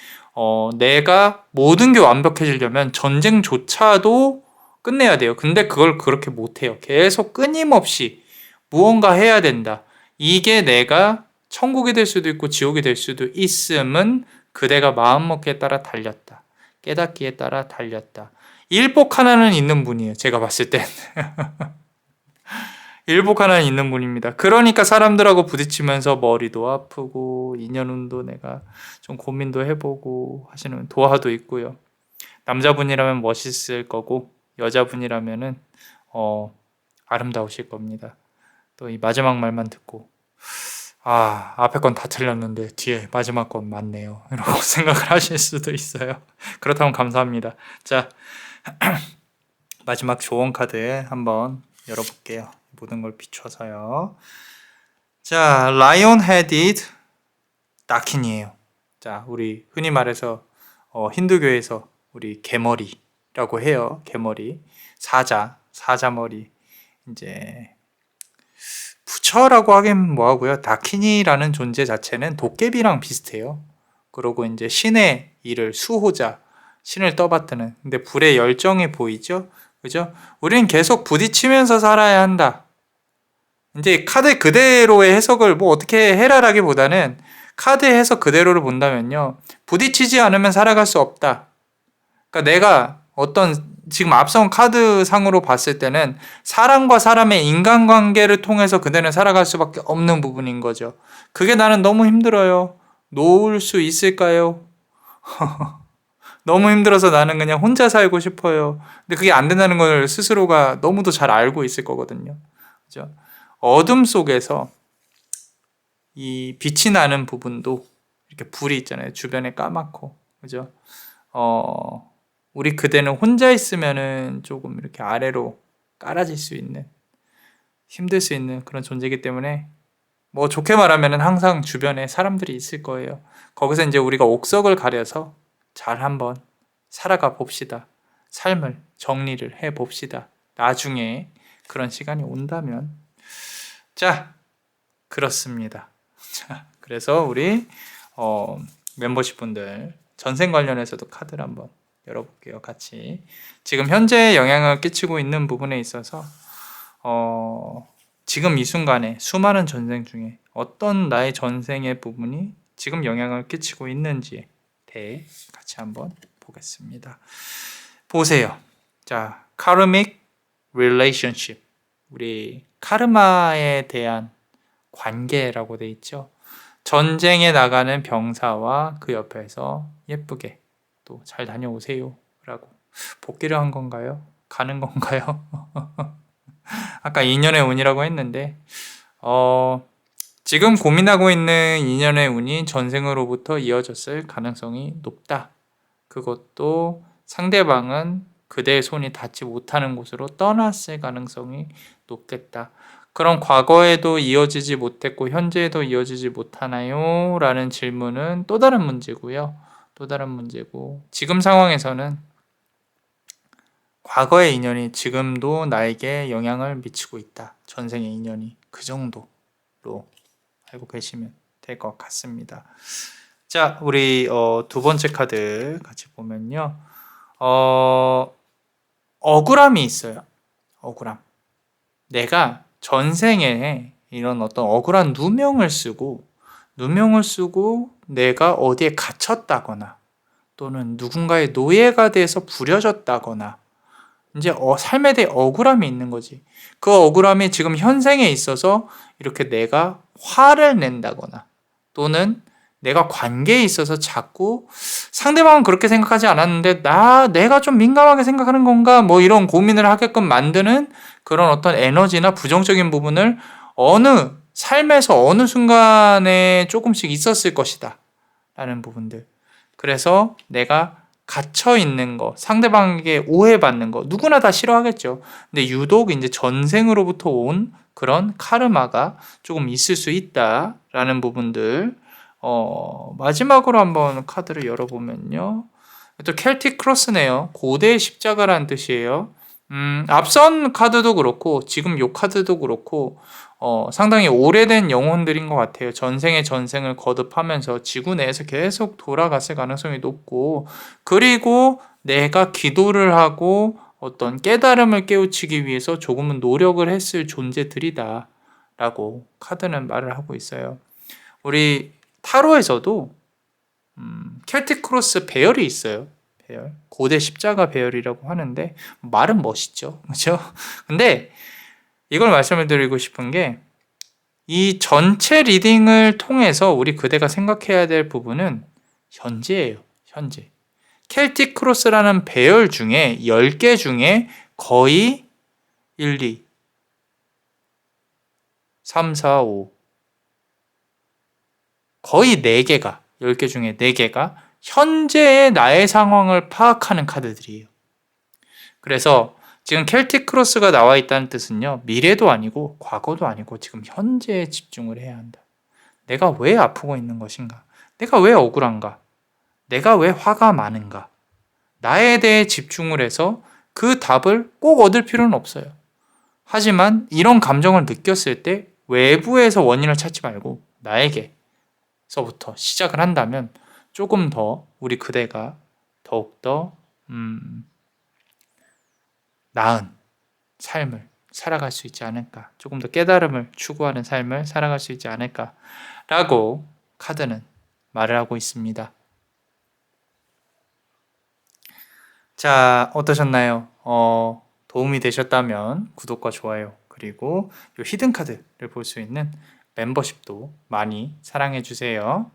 S1: 내가 모든 게 완벽해지려면 전쟁조차도 끝내야 돼요. 근데 그걸 그렇게 못해요. 계속 끊임없이 무언가 해야 된다. 이게 내가 천국이 될 수도 있고 지옥이 될 수도 있음은 그대가 마음먹기에 따라 달렸다. 깨닫기에 따라 달렸다. 일복 하나는 있는 분이에요. 제가 봤을 땐. 일복 하나는 있는 분입니다. 그러니까 사람들하고 부딪히면서 머리도 아프고 인연운도 내가 좀 고민도 해보고 하시는 도화도 있고요. 남자분이라면 멋있을 거고 여자분이라면은 아름다우실 겁니다. 또 이 마지막 말만 듣고 앞에 건 다 틀렸는데 뒤에 마지막 건 맞네요, 이라고 생각을 하실 수도 있어요. 그렇다면 감사합니다. 자, 마지막 조언 카드 한번 열어볼게요. 모든 걸 비춰서요. 자, 라이온 헤디드 다킨이에요. 자, 우리 흔히 말해서 힌두교에서 우리 개머리라고 해요. 개머리, 사자머리. 이제 부처라고 하긴 뭐하고요. 다키니라는 존재 자체는 도깨비랑 비슷해요. 그리고 이제 신의 일을 수호자, 신을 떠받드는. 근데 불의 열정이 보이죠? 그죠? 우리는 계속 부딪히면서 살아야 한다. 이제 카드 그대로의 해석을 뭐 어떻게 해라라기보다는 카드 해석 그대로를 본다면요, 부딪히지 않으면 살아갈 수 없다. 그러니까 내가 지금 앞선 카드 상으로 봤을 때는 사람과 사람의 인간관계를 통해서 그대는 살아갈 수밖에 없는 부분인 거죠. 그게 나는 너무 힘들어요. 놓을 수 있을까요? 너무 힘들어서 나는 그냥 혼자 살고 싶어요. 근데 그게 안 된다는 걸 스스로가 너무도 잘 알고 있을 거거든요. 그죠? 어둠 속에서 이 빛이 나는 부분도 이렇게 불이 있잖아요. 주변에 까맣고. 그죠? 우리 그대는 혼자 있으면은 조금 이렇게 아래로 깔아질 수 있는, 힘들 수 있는 그런 존재이기 때문에, 뭐 좋게 말하면은 항상 주변에 사람들이 있을 거예요. 거기서 이제 우리가 옥석을 가려서 잘 한번 살아가 봅시다. 삶을 정리를 해 봅시다. 나중에 그런 시간이 온다면. 자, 그렇습니다. 자, 그래서 우리 멤버십 분들 전생 관련해서도 카드를 한번 열어볼게요. 같이 지금 현재 영향을 끼치고 있는 부분에 있어서 지금 이 순간에 수많은 전생 중에 어떤 나의 전생의 부분이 지금 영향을 끼치고 있는지에 대해 같이 한번 보겠습니다. 보세요. 자, karmic relationship, 우리 카르마에 대한 관계라고 돼 있죠. 전쟁에 나가는 병사와 그 옆에서 예쁘게 또 잘 다녀오세요 라고 복귀를 한 건가요? 가는 건가요? 아까 2년의 운이라고 했는데 지금 고민하고 있는 2년의 운이 전생으로부터 이어졌을 가능성이 높다. 그것도 상대방은 그대의 손이 닿지 못하는 곳으로 떠났을 가능성이 높겠다. 그럼 과거에도 이어지지 못했고 현재에도 이어지지 못하나요? 라는 질문은 또 다른 문제고요. 또 다른 문제고 지금 상황에서는 과거의 인연이 지금도 나에게 영향을 미치고 있다. 전생의 인연이 그 정도로 알고 계시면 될 것 같습니다. 자, 우리 두 번째 카드 같이 보면요. 억울함이 있어요. 억울함. 내가 전생에 이런 어떤 억울한 누명을 쓰고 내가 어디에 갇혔다거나 또는 누군가의 노예가 돼서 부려졌다거나 이제 삶에 대해 억울함이 있는 거지. 그 억울함이 지금 현생에 있어서 이렇게 내가 화를 낸다거나 또는 내가 관계에 있어서 자꾸 상대방은 그렇게 생각하지 않았는데 내가 좀 민감하게 생각하는 건가 뭐 이런 고민을 하게끔 만드는 그런 어떤 에너지나 부정적인 부분을 어느 삶에서 어느 순간에 조금씩 있었을 것이다 라는 부분들. 그래서 내가 갇혀 있는 거, 상대방에게 오해받는 거, 누구나 다 싫어하겠죠. 근데 유독 이제 전생으로부터 온 그런 카르마가 조금 있을 수 있다라는 부분들. 마지막으로 한번 카드를 열어보면요. 또 켈틱 크로스네요. 고대의 십자가라는 뜻이에요. 앞선 카드도 그렇고 지금 요 카드도 그렇고 상당히 오래된 영혼들인 것 같아요. 전생의 전생을 거듭하면서 지구 내에서 계속 돌아갔을 가능성이 높고 그리고 내가 기도를 하고 어떤 깨달음을 깨우치기 위해서 조금은 노력을 했을 존재들이다 라고 카드는 말을 하고 있어요. 우리 타로에서도 켈틱 크로스 배열이 있어요. 배열. 고대 십자가 배열이라고 하는데 말은 멋있죠. 그렇죠? 근데 이걸 말씀을 드리고 싶은 게 이 전체 리딩을 통해서 우리 그대가 생각해야 될 부분은 현재예요. 현재. 켈틱 크로스라는 배열 중에 10개 중에 거의 1, 2, 3, 4, 5 거의 4개가 10개 중에 4개가 현재의 나의 상황을 파악하는 카드들이에요. 그래서 지금 켈틱 크로스가 나와 있다는 뜻은요. 미래도 아니고 과거도 아니고 지금 현재에 집중을 해야 한다. 내가 왜 아프고 있는 것인가? 내가 왜 억울한가? 내가 왜 화가 많은가? 나에 대해 집중을 해서 그 답을 꼭 얻을 필요는 없어요. 하지만 이런 감정을 느꼈을 때 외부에서 원인을 찾지 말고 나에게서부터 시작을 한다면 조금 더 우리 그대가 더욱더 나은 삶을 살아갈 수 있지 않을까, 조금 더 깨달음을 추구하는 삶을 살아갈 수 있지 않을까라고 카드는 말을 하고 있습니다. 자, 어떠셨나요? 도움이 되셨다면 구독과 좋아요 그리고 이 히든 카드를 볼 수 있는 멤버십도 많이 사랑해 주세요.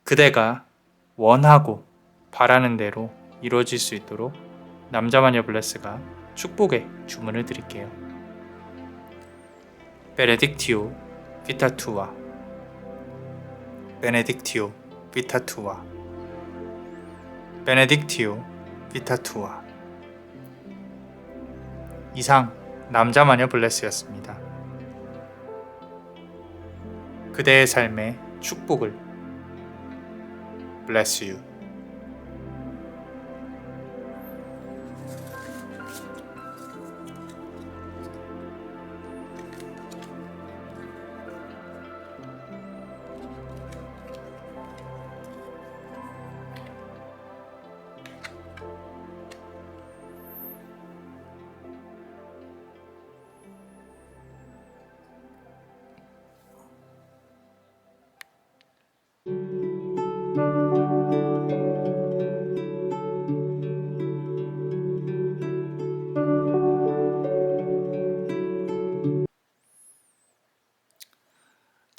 S1: 그대가 원하고 바라는 대로 이루어질 수 있도록 남자마녀 블레스가 축복의 주문을 드릴게요. 베네딕티오 비타투아 베네딕티오 비타투아 베네딕티오 비타투아. 이상 남자마녀 블레스였습니다. 그대의 삶에 축복을. Bless you.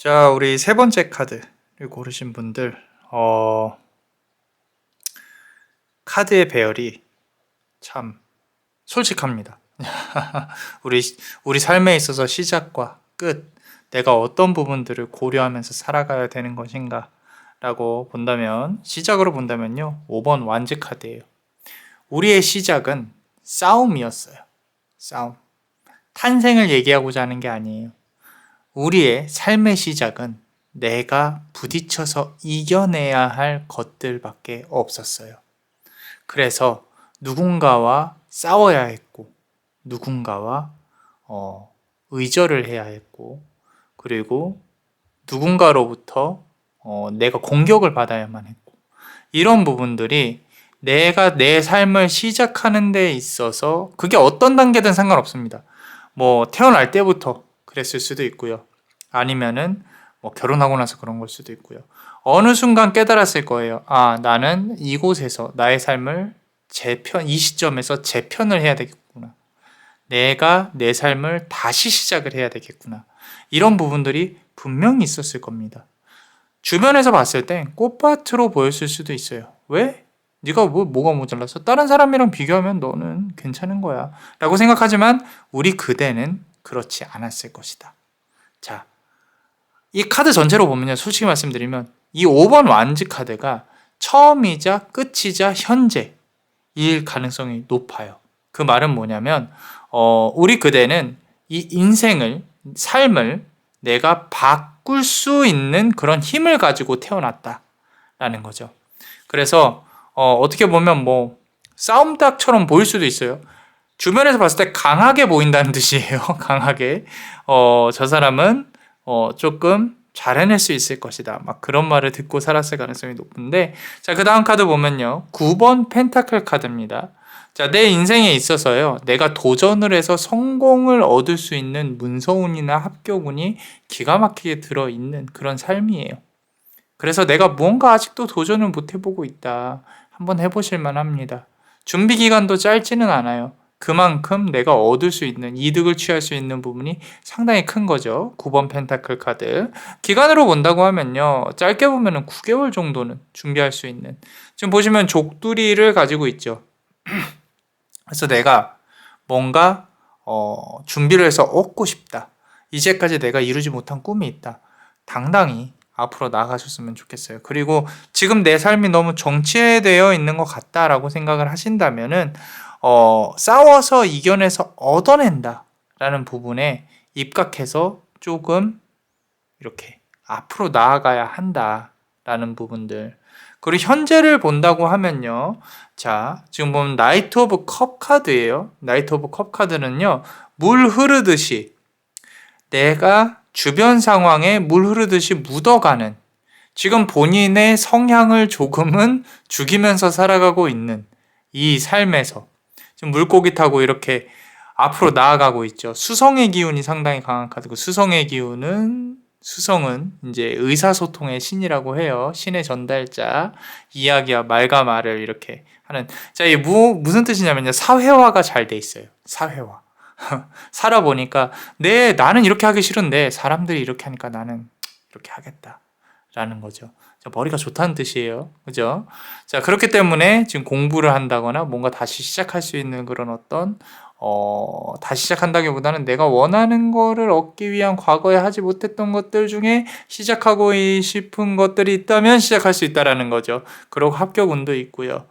S1: 자, 우리 세 번째 카드를 고르신 분들, 카드의 배열이 참 솔직합니다. 우리, 우리 삶에 있어서 시작과 끝, 내가 어떤 부분들을 고려하면서 살아가야 되는 것인가 라고 본다면, 시작으로 본다면요, 5번 완즈 카드예요. 우리의 시작은 싸움이었어요. 싸움. 탄생을 얘기하고자 하는 게 아니에요. 우리의 삶의 시작은 내가 부딪혀서 이겨내야 할 것들밖에 없었어요. 그래서 누군가와 싸워야 했고, 누군가와 의절을 해야 했고, 그리고 누군가로부터 내가 공격을 받아야만 했고, 이런 부분들이 내가 내 삶을 시작하는 데 있어서 그게 어떤 단계든 상관없습니다. 뭐 태어날 때부터 그랬을 수도 있고요. 아니면은 뭐 결혼하고 나서 그런 걸 수도 있고요. 어느 순간 깨달았을 거예요. 아, 나는 이곳에서 나의 삶을 이 시점에서 재편을 해야 되겠구나. 내가 내 삶을 다시 시작을 해야 되겠구나. 이런 부분들이 분명히 있었을 겁니다. 주변에서 봤을 땐 꽃밭으로 보였을 수도 있어요. 왜? 네가 뭐가 모자라서? 다른 사람이랑 비교하면 너는 괜찮은 거야 라고 생각하지만 우리 그대는 그렇지 않았을 것이다. 자, 이 카드 전체로 보면요, 솔직히 말씀드리면 이 5번 완즈 카드가 처음이자 끝이자 현재일 가능성이 높아요. 그 말은 뭐냐면 우리 그대는 이 인생을, 삶을 내가 바꿀 수 있는 그런 힘을 가지고 태어났다라는 거죠. 그래서 어떻게 보면 뭐 싸움닭처럼 보일 수도 있어요. 주변에서 봤을 때 강하게 보인다는 뜻이에요. 강하게. 저 사람은 조금 잘 해낼 수 있을 것이다. 막 그런 말을 듣고 살았을 가능성이 높은데, 자, 그 다음 카드 보면요, 9번 펜타클 카드입니다. 자, 내 인생에 있어서요, 내가 도전을 해서 성공을 얻을 수 있는 문서운이나 합격운이 기가 막히게 들어있는 그런 삶이에요. 그래서 내가 무언가 아직도 도전을 못 해보고 있다. 한번 해보실 만합니다. 준비 기간도 짧지는 않아요. 그만큼 내가 얻을 수 있는, 이득을 취할 수 있는 부분이 상당히 큰 거죠. 9번 펜타클 카드. 기간으로 본다고 하면요, 짧게 보면 9개월 정도는 준비할 수 있는, 지금 보시면 족두리를 가지고 있죠. 그래서 내가 뭔가 준비를 해서 얻고 싶다. 이제까지 내가 이루지 못한 꿈이 있다. 당당히 앞으로 나아가셨으면 좋겠어요. 그리고 지금 내 삶이 너무 정체되어 있는 것 같다라고 생각을 하신다면은 싸워서 이겨내서 얻어낸다 라는 부분에 입각해서 조금 이렇게 앞으로 나아가야 한다 라는 부분들. 그리고 현재를 본다고 하면요, 자, 지금 보면 나이트 오브 컵 카드예요. 나이트 오브 컵 카드는요, 물 흐르듯이 내가 주변 상황에 물 흐르듯이 묻어가는, 지금 본인의 성향을 조금은 죽이면서 살아가고 있는 이 삶에서 지금 물고기 타고 이렇게 앞으로 나아가고 있죠. 수성의 기운이 상당히 강한 카드고, 수성은 이제 의사소통의 신이라고 해요. 신의 전달자, 이야기와 말과 말을 이렇게 하는. 자, 이게 무슨 뜻이냐면요, 사회화가 잘 돼 있어요. 사회화. 살아보니까 나는 이렇게 하기 싫은데 사람들이 이렇게 하니까 나는 이렇게 하겠다 라는 거죠. 자, 머리가 좋다는 뜻이에요. 그죠? 자, 그렇기 때문에 지금 공부를 한다거나 뭔가 다시 시작할 수 있는 그런 어떤 다시 시작한다기보다는 내가 원하는 거를 얻기 위한 과거에 하지 못했던 것들 중에 시작하고 싶은 것들이 있다면 시작할 수 있다라는 거죠. 그리고 합격운도 있고요.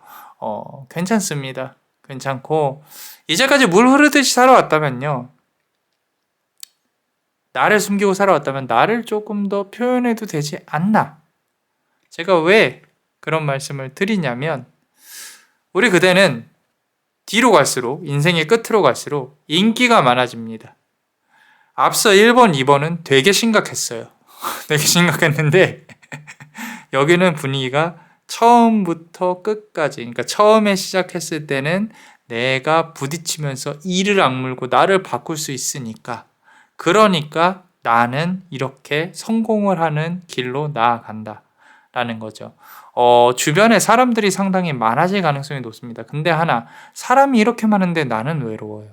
S1: 괜찮습니다. 괜찮고, 이제까지 물 흐르듯이 살아왔다면요, 나를 숨기고 살아왔다면 나를 조금 더 표현해도 되지 않나. 제가 왜 그런 말씀을 드리냐면, 우리 그대는 뒤로 갈수록, 인생의 끝으로 갈수록 인기가 많아집니다. 앞서 1번, 2번은 되게 심각했어요. 되게 심각했는데 여기는 분위기가 처음부터 끝까지, 그러니까 처음에 시작했을 때는 내가 부딪히면서 이를 악물고 나를 바꿀 수 있으니까, 그러니까 나는 이렇게 성공을 하는 길로 나아간다 라는 거죠. 주변에 사람들이 상당히 많아질 가능성이 높습니다. 근데 하나, 사람이 이렇게 많은데 나는 외로워요.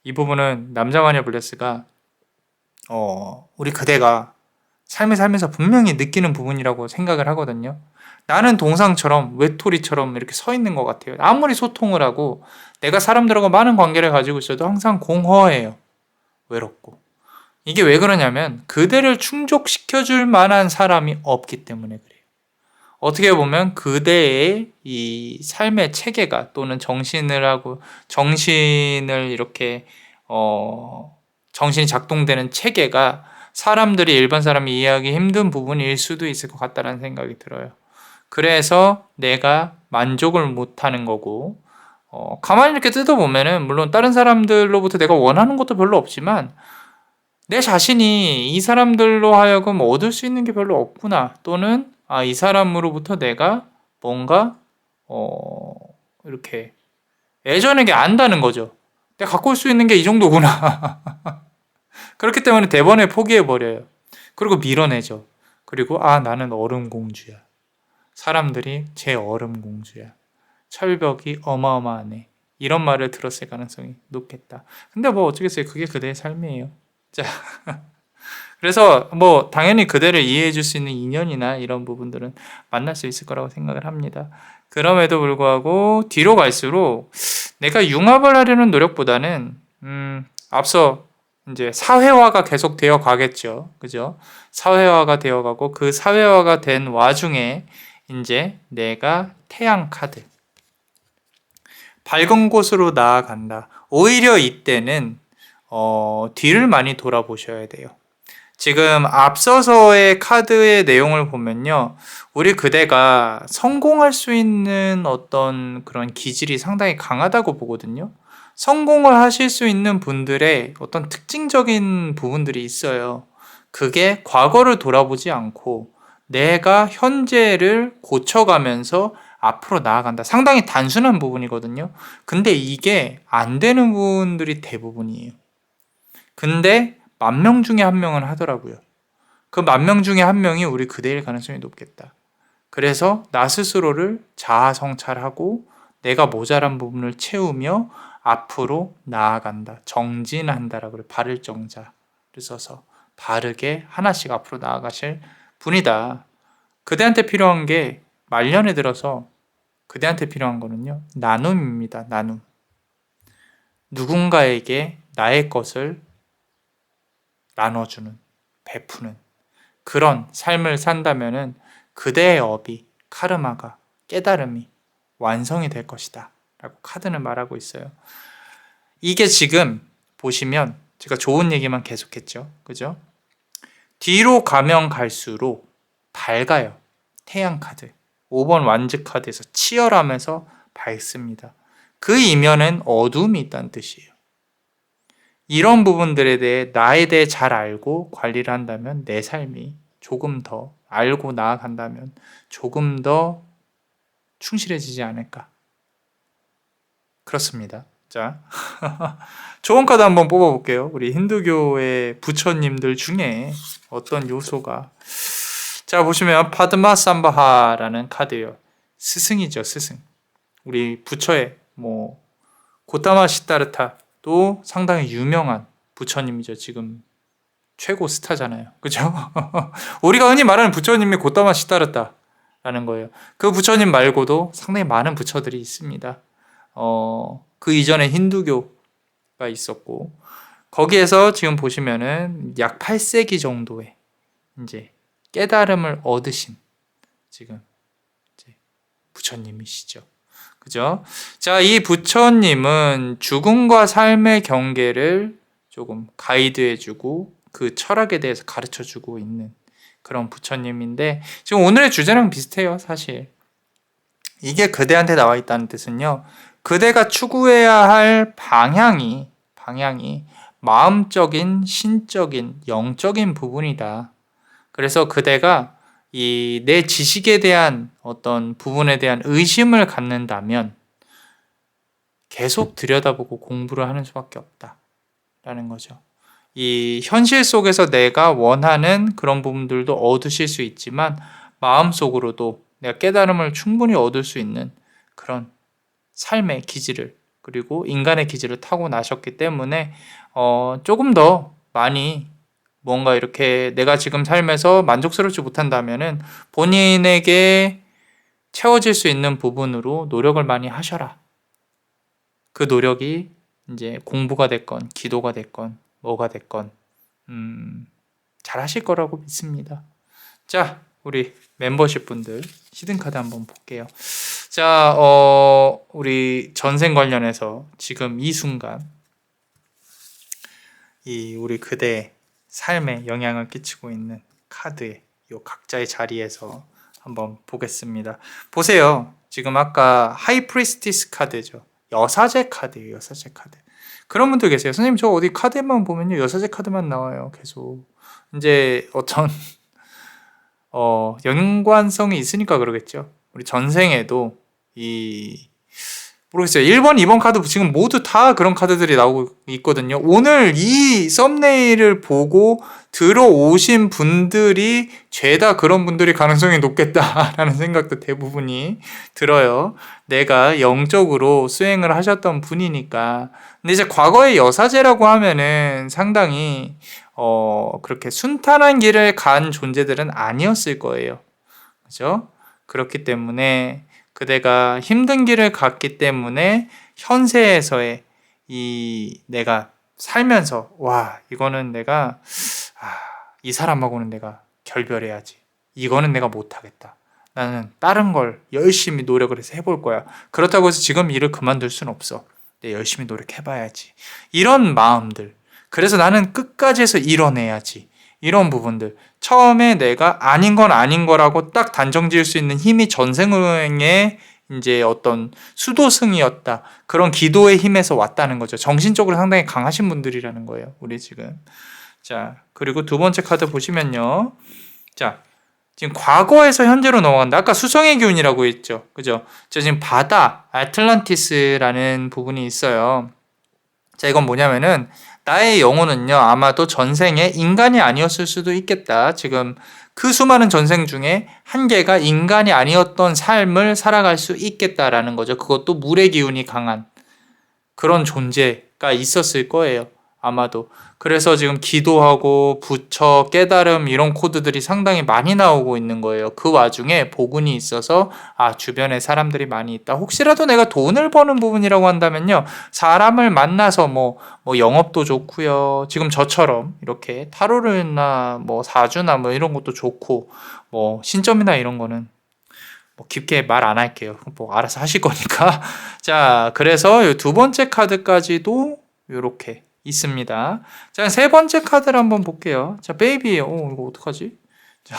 S1: 이 부분은 남자마녀 블레스가 우리 그대가 삶을 살면서 분명히 느끼는 부분이라고 생각을 하거든요. 나는 동상처럼 외톨이처럼 이렇게 서 있는 것 같아요. 아무리 소통을 하고 내가 사람들하고 많은 관계를 가지고 있어도 항상 공허해요. 외롭고. 이게 왜 그러냐면 그대를 충족시켜줄 만한 사람이 없기 때문에 그래요. 어떻게 보면 그대의 이 삶의 체계가 또는 정신을 이렇게 정신이 작동되는 체계가 사람들이 일반 사람이 이해하기 힘든 부분일 수도 있을 것 같다는 생각이 들어요. 그래서 내가 만족을 못하는 거고 가만히 이렇게 뜯어보면은 물론 다른 사람들로부터 내가 원하는 것도 별로 없지만 내 자신이 이 사람들로 하여금 얻을 수 있는 게 별로 없구나 또는 이 사람으로부터 내가 뭔가 이렇게 예전에 게 안다는 거죠. 내가 갖고 올 수 있는 게 이 정도구나. 그렇기 때문에 대번에 포기해버려요. 그리고 밀어내죠. 그리고 나는 얼음공주야. 사람들이 제 얼음공주야. 철벽이 어마어마하네. 이런 말을 들었을 가능성이 높겠다. 근데 뭐 어쩌겠어요. 그게 그대의 삶이에요. 자, 그래서 뭐 당연히 그대를 이해해 줄 수 있는 인연이나 이런 부분들은 만날 수 있을 거라고 생각을 합니다. 그럼에도 불구하고 뒤로 갈수록 내가 융합을 하려는 노력보다는 앞서 이제 사회화가 계속 되어 가겠죠. 그죠? 사회화가 되어 가고 그 사회화가 된 와중에 이제 내가 태양 카드 밝은 곳으로 나아간다. 오히려 이때는 뒤를 많이 돌아보셔야 돼요. 지금 앞서서의 카드의 내용을 보면요. 우리 그대가 성공할 수 있는 어떤 그런 기질이 상당히 강하다고 보거든요. 성공을 하실 수 있는 분들의 어떤 특징적인 부분들이 있어요. 그게 과거를 돌아보지 않고 내가 현재를 고쳐가면서 앞으로 나아간다. 상당히 단순한 부분이거든요. 근데 이게 안 되는 분들이 대부분이에요. 근데 10,000명 중에 한 명은 하더라고요. 그 10,000명 중에 한 명이 우리 그대일 가능성이 높겠다. 그래서 나 스스로를 자아 성찰하고 내가 모자란 부분을 채우며 앞으로 나아간다. 정진한다라고 그래요. 바를 정자를 써서 바르게 하나씩 앞으로 나아가실 분이다. 그대한테 필요한 게 말년에 들어서 그대한테 필요한 거는요. 나눔입니다. 나눔. 누군가에게 나의 것을 나눠주는, 베푸는 그런 삶을 산다면은 그대의 업이, 카르마가, 깨달음이 완성이 될 것이다. 라고 카드는 말하고 있어요. 이게 지금 보시면 제가 좋은 얘기만 계속했죠. 그죠? 뒤로 가면 갈수록 밝아요. 태양 카드. 5번 완즈 카드에서 치열하면서 밝습니다. 그 이면엔 어둠이 있다는 뜻이에요. 이런 부분들에 대해 나에 대해 잘 알고 관리를 한다면 내 삶이 조금 더 알고 나아간다면 조금 더 충실해지지 않을까. 그렇습니다. 자, 좋은 카드 한번 뽑아볼게요. 우리 힌두교의 부처님들 중에 어떤 요소가 자 보시면 파드마삼바하라는 카드예요. 스승이죠, 스승. 우리 부처의 고타마 시다르타도 상당히 유명한 부처님이죠. 지금 최고 스타잖아요. 그죠? 우리가 흔히 말하는 부처님이 고타마 시다르타라는 거예요. 그 부처님 말고도 상당히 많은 부처들이 있습니다. 그 이전에 힌두교가 있었고 거기에서 지금 보시면은 약 8세기 정도의 이제 깨달음을 얻으신 지금 이제 부처님이시죠. 그죠? 자, 이 부처님은 죽음과 삶의 경계를 조금 가이드해주고 그 철학에 대해서 가르쳐주고 있는 그런 부처님인데 지금 오늘의 주제랑 비슷해요, 사실. 이게 그대한테 나와 있다는 뜻은요. 그대가 추구해야 할 방향이 마음적인, 신적인, 영적인 부분이다. 그래서 그대가 이 내 지식에 대한 어떤 부분에 대한 의심을 갖는다면 계속 들여다보고 공부를 하는 수밖에 없다라는 거죠. 이 현실 속에서 내가 원하는 그런 부분들도 얻으실 수 있지만 마음속으로도 내가 깨달음을 충분히 얻을 수 있는 그런 삶의 기질을 그리고 인간의 기질을 타고나셨기 때문에 조금 더 많이 뭔가 이렇게 내가 지금 삶에서 만족스럽지 못한다면은 본인에게 채워질 수 있는 부분으로 노력을 많이 하셔라. 그 노력이 이제 공부가 됐건 기도가 됐건 뭐가 됐건 잘 하실 거라고 믿습니다. 자, 우리 멤버십 분들 히든카드 한번 볼게요. 자, 우리 전생 관련해서 지금 이 순간 이 우리 그대의 삶에 영향을 끼치고 있는 카드의 요 각자의 자리에서 한번 보겠습니다. 보세요. 지금 아까 하이프리스티스 카드죠. 여사제 카드예요. 여사제 카드. 그런 분들 계세요. 선생님 저 어디 카드만 보면요 여사제 카드만 나와요. 계속 이제 어떤 연관성이 있으니까 그러겠죠. 우리 전생에도 이 모르겠어요. 1번, 2번 카드 지금 모두 다 그런 카드들이 나오고 있거든요. 오늘 이 썸네일을 보고 들어오신 분들이 죄다 그런 분들이 가능성이 높겠다라는 생각도 대부분이 들어요. 내가 영적으로 수행을 하셨던 분이니까. 근데 이제 과거의 여사제라고 하면은 상당히 그렇게 순탄한 길을 간 존재들은 아니었을 거예요. 그죠? 그렇기 때문에 그대가 힘든 길을 갔기 때문에 현세에서의 이 내가 살면서 와 이거는 내가 이 사람하고는 내가 결별해야지. 이거는 내가 못하겠다. 나는 다른 걸 열심히 노력을 해서 해볼 거야. 그렇다고 해서 지금 일을 그만둘 순 없어. 내가 열심히 노력해봐야지. 이런 마음들. 그래서 나는 끝까지 해서 이뤄내야지. 이런 부분들. 처음에 내가 아닌 건 아닌 거라고 딱 단정 지을 수 있는 힘이 전생의 이제 어떤 수도승이었다. 그런 기도의 힘에서 왔다는 거죠. 정신적으로 상당히 강하신 분들이라는 거예요. 우리 지금. 자, 그리고 두 번째 카드 보시면요. 자, 지금 과거에서 현재로 넘어간다. 아까 수성의 기운이라고 했죠. 그죠? 저 지금 바다, 아틀란티스라는 부분이 있어요. 자, 이건 뭐냐면은 나의 영혼은요, 아마도 전생에 인간이 아니었을 수도 있겠다. 지금 그 수많은 전생 중에 한 개가 인간이 아니었던 삶을 살아갈 수 있겠다라는 거죠. 그것도 물의 기운이 강한 그런 존재가 있었을 거예요. 아마도. 그래서 지금 기도하고 부처, 깨달음 이런 코드들이 상당히 많이 나오고 있는 거예요. 그 와중에 복운이 있어서 주변에 사람들이 많이 있다. 혹시라도 내가 돈을 버는 부분이라고 한다면요. 사람을 만나서 뭐 영업도 좋고요. 지금 저처럼 이렇게 타로르나 뭐 사주나 뭐 이런 것도 좋고 뭐 신점이나 이런 거는 뭐 깊게 말 안 할게요. 뭐 알아서 하실 거니까. 자, 그래서 두 번째 카드까지도 이렇게 있습니다. 자, 세 번째 카드를 한번 볼게요. 자, 베이비. 이거 어떡하지? 자,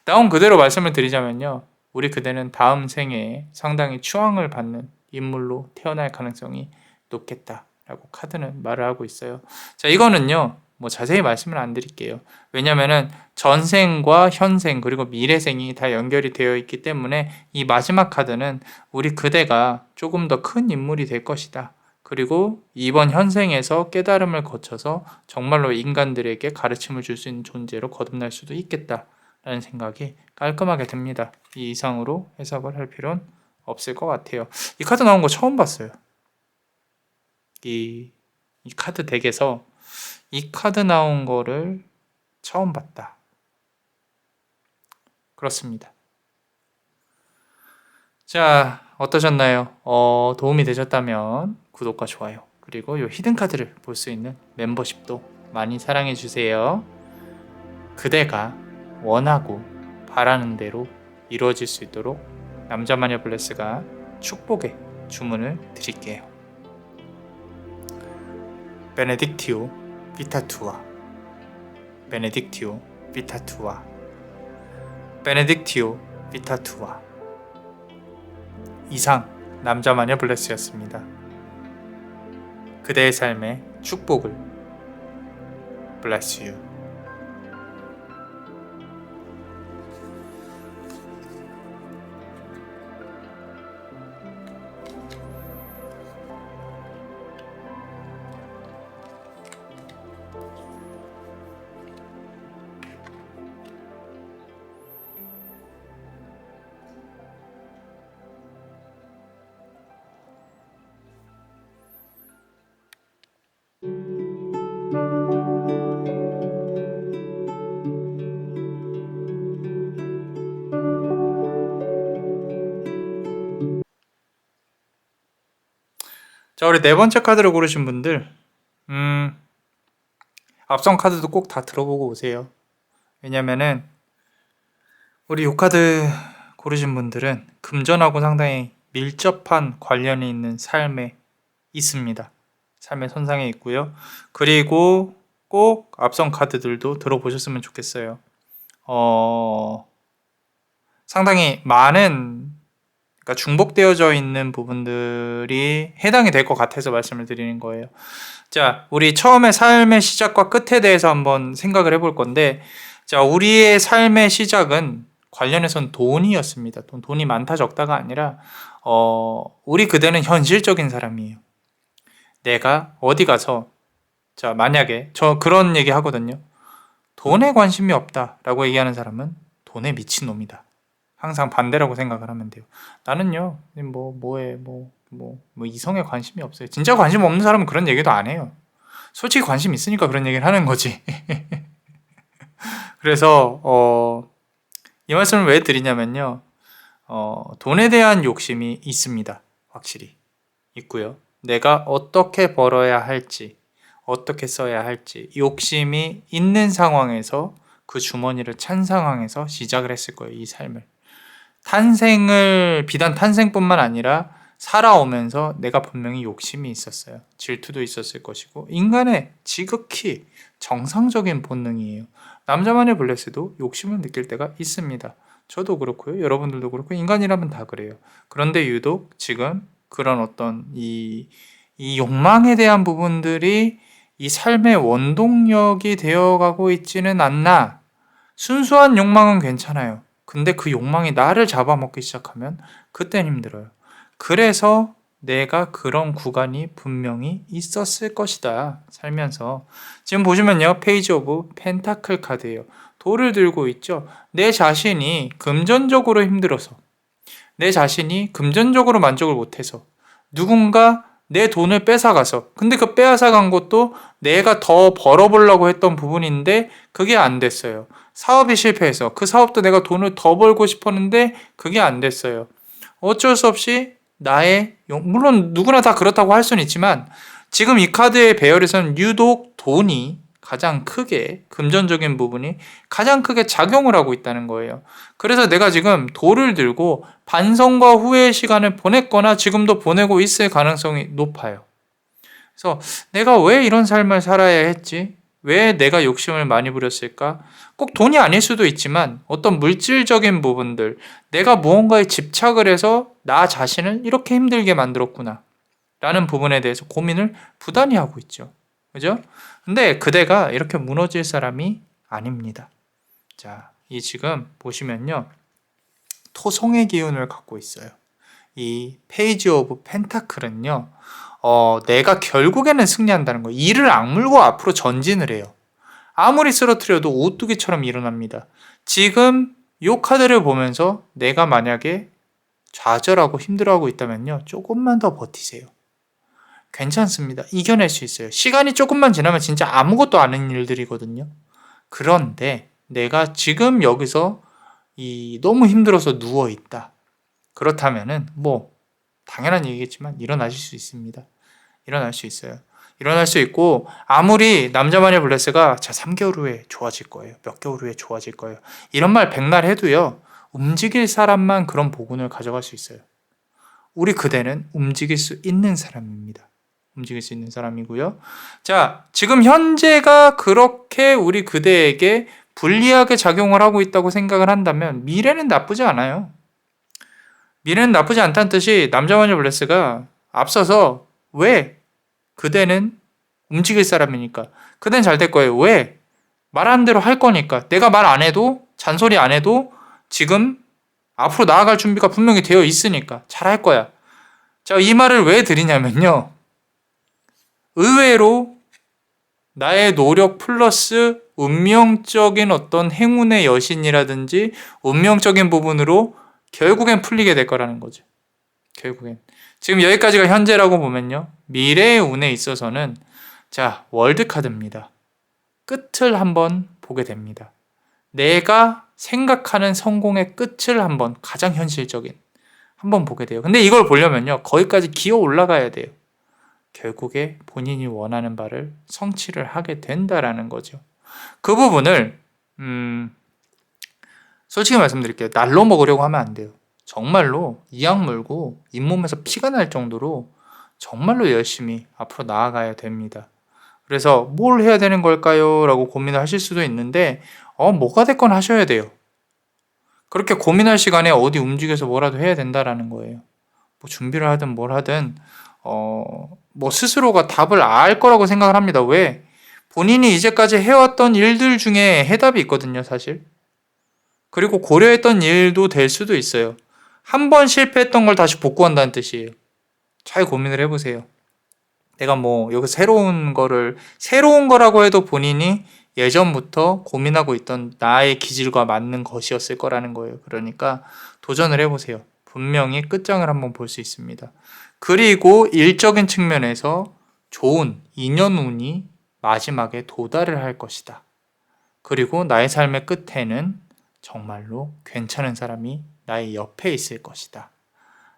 S1: 나온 그대로 말씀을 드리자면요. 우리 그대는 다음 생에 상당히 추앙을 받는 인물로 태어날 가능성이 높겠다라고 카드는 말을 하고 있어요. 자, 이거는요. 뭐 자세히 말씀을 안 드릴게요. 왜냐면은 전생과 현생 그리고 미래생이 다 연결이 되어 있기 때문에 이 마지막 카드는 우리 그대가 조금 더 큰 인물이 될 것이다. 그리고 이번 현생에서 깨달음을 거쳐서 정말로 인간들에게 가르침을 줄 수 있는 존재로 거듭날 수도 있겠다. 라는 생각이 깔끔하게 듭니다. 이 이상으로 해석을 할 필요는 없을 것 같아요. 이 카드 나온 거 처음 봤어요. 이 카드 덱에서 이 카드 나온 거를 처음 봤다. 그렇습니다. 자, 어떠셨나요? 도움이 되셨다면 구독과 좋아요 그리고 이 히든 카드를 볼 수 있는 멤버십도 많이 사랑해 주세요. 그대가 원하고 바라는 대로 이루어질 수 있도록 남자마녀 블레스가 축복의 주문을 드릴게요. 베네딕티오 비타투아 베네딕티오 비타투아 베네딕티오 비타투아. 이상 남자마녀 블레스였습니다. 그대의 삶에 축복을 bless you. 자, 우리 네 번째 카드를 고르신 분들, 앞선 카드도 꼭 다 들어보고 오세요. 왜냐면은 우리 요 카드 고르신 분들은 금전하고 상당히 밀접한 관련이 있는 삶에 있습니다. 삶의 선상에 있고요. 그리고 꼭 앞선 카드들도 들어보셨으면 좋겠어요. 상당히 많은, 그러니까 중복되어져 있는 부분들이 해당이 될 것 같아서 말씀을 드리는 거예요. 자, 우리 처음에 삶의 시작과 끝에 대해서 한번 생각을 해볼 건데, 자, 우리의 삶의 시작은 관련해서는 돈이었습니다. 돈이 많다 적다가 아니라, 우리 그대는 현실적인 사람이에요. 내가 어디 가서, 자, 만약에 저 그런 얘기 하거든요. 돈에 관심이 없다라고 얘기하는 사람은 돈에 미친 놈이다. 항상 반대라고 생각을 하면 돼요. 나는요, 이성에 관심이 없어요. 진짜 관심 없는 사람은 그런 얘기도 안 해요. 솔직히 관심 있으니까 그런 얘기를 하는 거지. 그래서, 이 말씀을 왜 드리냐면요. 돈에 대한 욕심이 있습니다. 확실히. 있고요. 내가 어떻게 벌어야 할지, 어떻게 써야 할지, 욕심이 있는 상황에서 그 주머니를 찬 상황에서 시작을 했을 거예요. 이 삶을. 비단 탄생뿐만 아니라 살아오면서 내가 분명히 욕심이 있었어요. 질투도 있었을 것이고, 인간의 지극히 정상적인 본능이에요. 남자만의 블레스도 욕심을 느낄 때가 있습니다. 저도 그렇고요. 여러분들도 그렇고, 인간이라면 다 그래요. 그런데 유독 지금 그런 어떤 이 욕망에 대한 부분들이 이 삶의 원동력이 되어가고 있지는 않나. 순수한 욕망은 괜찮아요. 근데 그 욕망이 나를 잡아먹기 시작하면 그땐 힘들어요. 그래서 내가 그런 구간이 분명히 있었을 것이다. 살면서. 지금 보시면요. 페이지 오브 펜타클 카드예요. 돌을 들고 있죠. 내 자신이 금전적으로 힘들어서, 내 자신이 금전적으로 만족을 못해서, 누군가 내 돈을 뺏어가서, 근데 그 빼앗아간 것도 내가 더 벌어보려고 했던 부분인데 그게 안 됐어요. 사업이 실패해서 그 사업도 내가 돈을 더 벌고 싶었는데 그게 안 됐어요. 어쩔 수 없이 물론 누구나 다 그렇다고 할 수는 있지만, 지금 이 카드의 배열에서는 유독 돈이 가장 크게, 금전적인 부분이 가장 크게 작용을 하고 있다는 거예요. 그래서 내가 지금 돌을 들고 반성과 후회의 시간을 보냈거나 지금도 보내고 있을 가능성이 높아요. 그래서 내가 왜 이런 삶을 살아야 했지? 왜 내가 욕심을 많이 부렸을까? 꼭 돈이 아닐 수도 있지만 어떤 물질적인 부분들, 내가 무언가에 집착을 해서 나 자신을 이렇게 힘들게 만들었구나 라는 부분에 대해서 고민을 부단히 하고 있죠. 그죠? 근데 그대가 이렇게 무너질 사람이 아닙니다. 자, 이 지금 보시면요. 토성의 기운을 갖고 있어요. 이 페이지 오브 펜타클은요. 내가 결국에는 승리한다는 거예요. 이를 악물고 앞으로 전진을 해요. 아무리 쓰러뜨려도 오뚜기처럼 일어납니다. 지금 이 카드를 보면서 내가 만약에 좌절하고 힘들어하고 있다면요. 조금만 더 버티세요. 괜찮습니다. 이겨낼 수 있어요. 시간이 조금만 지나면 진짜 아무것도 아닌 일들이거든요. 그런데 내가 지금 여기서 너무 힘들어서 누워있다. 그렇다면은 당연한 얘기겠지만 일어나실 수 있습니다. 일어날 수 있어요. 일어날 수 있고, 아무리 남자만의 블레스가 3개월 후에 좋아질 거예요. 몇 개월 후에 좋아질 거예요. 이런 말 백날 해도요. 움직일 사람만 그런 복운을 가져갈 수 있어요. 우리 그대는 움직일 수 있는 사람입니다. 움직일 수 있는 사람이고요. 자, 지금 현재가 그렇게 우리 그대에게 불리하게 작용을 하고 있다고 생각을 한다면 미래는 나쁘지 않아요. 미래는 나쁘지 않다는 뜻이 남자만의 블레스가 앞서서 왜? 그대는 움직일 사람이니까. 그대는 잘 될 거예요. 왜? 말하는 대로 할 거니까. 내가 말 안 해도, 잔소리 안 해도 지금 앞으로 나아갈 준비가 분명히 되어 있으니까 잘 할 거야. 자, 이 말을 왜 드리냐면요. 의외로 나의 노력 플러스 운명적인 어떤 행운의 여신이라든지 운명적인 부분으로 결국엔 풀리게 될 거라는 거죠. 결국엔. 지금 여기까지가 현재라고 보면요. 미래의 운에 있어서는 자, 월드카드입니다. 끝을 한번 보게 됩니다. 내가 생각하는 성공의 끝을 한번, 가장 현실적인 한번 보게 돼요. 근데 이걸 보려면요. 거기까지 기어 올라가야 돼요. 결국에 본인이 원하는 바를 성취를 하게 된다라는 거죠. 그 부분을 솔직히 말씀드릴게요. 날로 먹으려고 하면 안 돼요. 정말로 이 약 물고 잇몸에서 피가 날 정도로 정말로 열심히 앞으로 나아가야 됩니다. 그래서 뭘 해야 되는 걸까요? 라고 고민을 하실 수도 있는데 뭐가 됐건 하셔야 돼요. 그렇게 고민할 시간에 어디 움직여서 뭐라도 해야 된다라는 거예요. 뭐 준비를 하든 뭘 하든 뭐 스스로가 답을 알 거라고 생각을 합니다. 왜? 본인이 이제까지 해왔던 일들 중에 해답이 있거든요, 사실. 그리고 고려했던 일도 될 수도 있어요. 한 번 실패했던 걸 다시 복구한다는 뜻이에요. 잘 고민을 해보세요. 내가 뭐 여기 새로운 거라고 해도 본인이 예전부터 고민하고 있던 나의 기질과 맞는 것이었을 거라는 거예요. 그러니까 도전을 해보세요. 분명히 끝장을 한번 볼 수 있습니다. 그리고 일적인 측면에서 좋은 인연운이 마지막에 도달을 할 것이다. 그리고 나의 삶의 끝에는 정말로 괜찮은 사람이 나의 옆에 있을 것이다.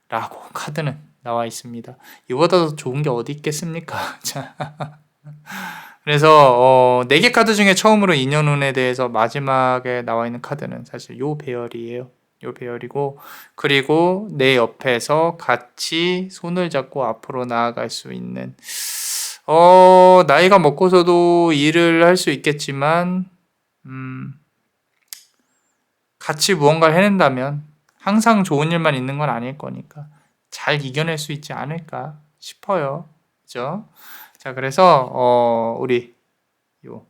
S1: 라고 카드는 나와 있습니다. 이보다 더 좋은 게 어디 있겠습니까? 그래서 4개 카드 중에 처음으로 인연운에 대해서 마지막에 나와 있는 카드는 사실 요 배열이에요. 요 배열이고, 그리고 내 옆에서 같이 손을 잡고 앞으로 나아갈 수 있는 나이가 먹고서도 일을 할 수 있겠지만 같이 무언가를 해낸다면 항상 좋은 일만 있는 건 아닐 거니까 잘 이겨낼 수 있지 않을까 싶어요. 그죠? 자, 그래서 우리 요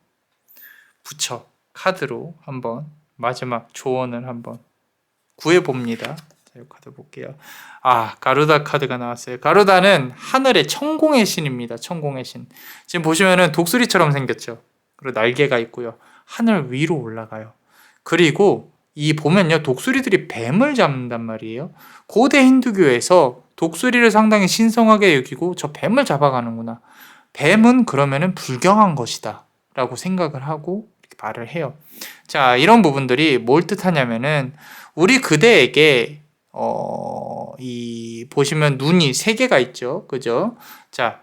S1: 부처 카드로 한번 마지막 조언을 한번 구해봅니다. 자, 이 카드 볼게요. 가루다 카드가 나왔어요. 가루다는 하늘의 천공의 신입니다. 천공의 신. 지금 보시면은 독수리처럼 생겼죠. 그리고 날개가 있고요. 하늘 위로 올라가요. 그리고 이 보면요, 독수리들이 뱀을 잡는단 말이에요. 고대 힌두교에서 독수리를 상당히 신성하게 여기고 저 뱀을 잡아가는구나. 뱀은 그러면은 불경한 것이다 라고 생각을 하고 이렇게 말을 해요. 자, 이런 부분들이 뭘 뜻하냐면은 우리 그대에게 보시면 눈이 3개가 있죠. 그죠? 자,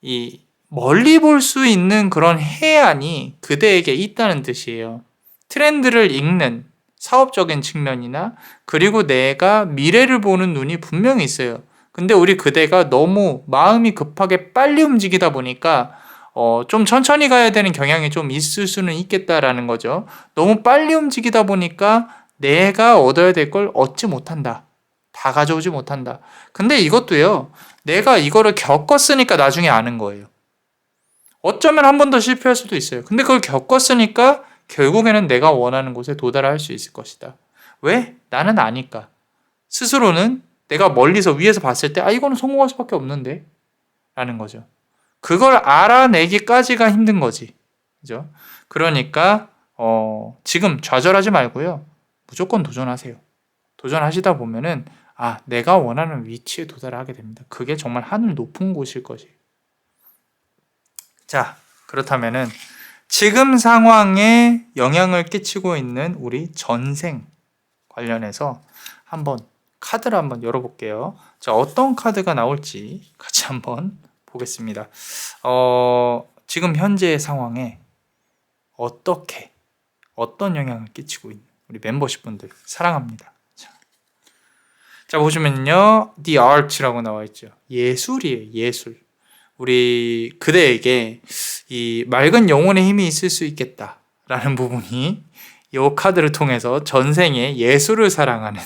S1: 이 멀리 볼 수 있는 그런 해안이 그대에게 있다는 뜻이에요. 트렌드를 읽는 사업적인 측면이나 그리고 내가 미래를 보는 눈이 분명히 있어요. 근데 우리 그대가 너무 마음이 급하게 빨리 움직이다 보니까 좀 천천히 가야 되는 경향이 좀 있을 수는 있겠다라는 거죠. 너무 빨리 움직이다 보니까 내가 얻어야 될 걸 얻지 못한다. 다 가져오지 못한다. 근데 이것도요, 내가 이거를 겪었으니까 나중에 아는 거예요. 어쩌면 한 번 더 실패할 수도 있어요. 근데 그걸 겪었으니까 결국에는 내가 원하는 곳에 도달할 수 있을 것이다. 왜? 나는 아니까. 스스로는 내가 멀리서 위에서 봤을 때 이거는 성공할 수밖에 없는데 라는 거죠. 그걸 알아내기까지가 힘든 거지. 그죠? 그러니까 지금 좌절하지 말고요. 무조건 도전하세요. 도전하시다 보면은 내가 원하는 위치에 도달하게 됩니다. 그게 정말 하늘 높은 곳일 것이에요. 자, 그렇다면은 지금 상황에 영향을 끼치고 있는 우리 전생 관련해서 한번 카드를 한번 열어볼게요. 자, 어떤 카드가 나올지 같이 한번 보겠습니다. 지금 현재의 상황에 어떤 영향을 끼치고 있는 우리 멤버십 분들 사랑합니다. 자, 보시면요, The Art라고 나와 있죠. 예술이에요, 예술. 우리 그대에게 이 맑은 영혼의 힘이 있을 수 있겠다라는 부분이 이 카드를 통해서 전생에 예술을 사랑하는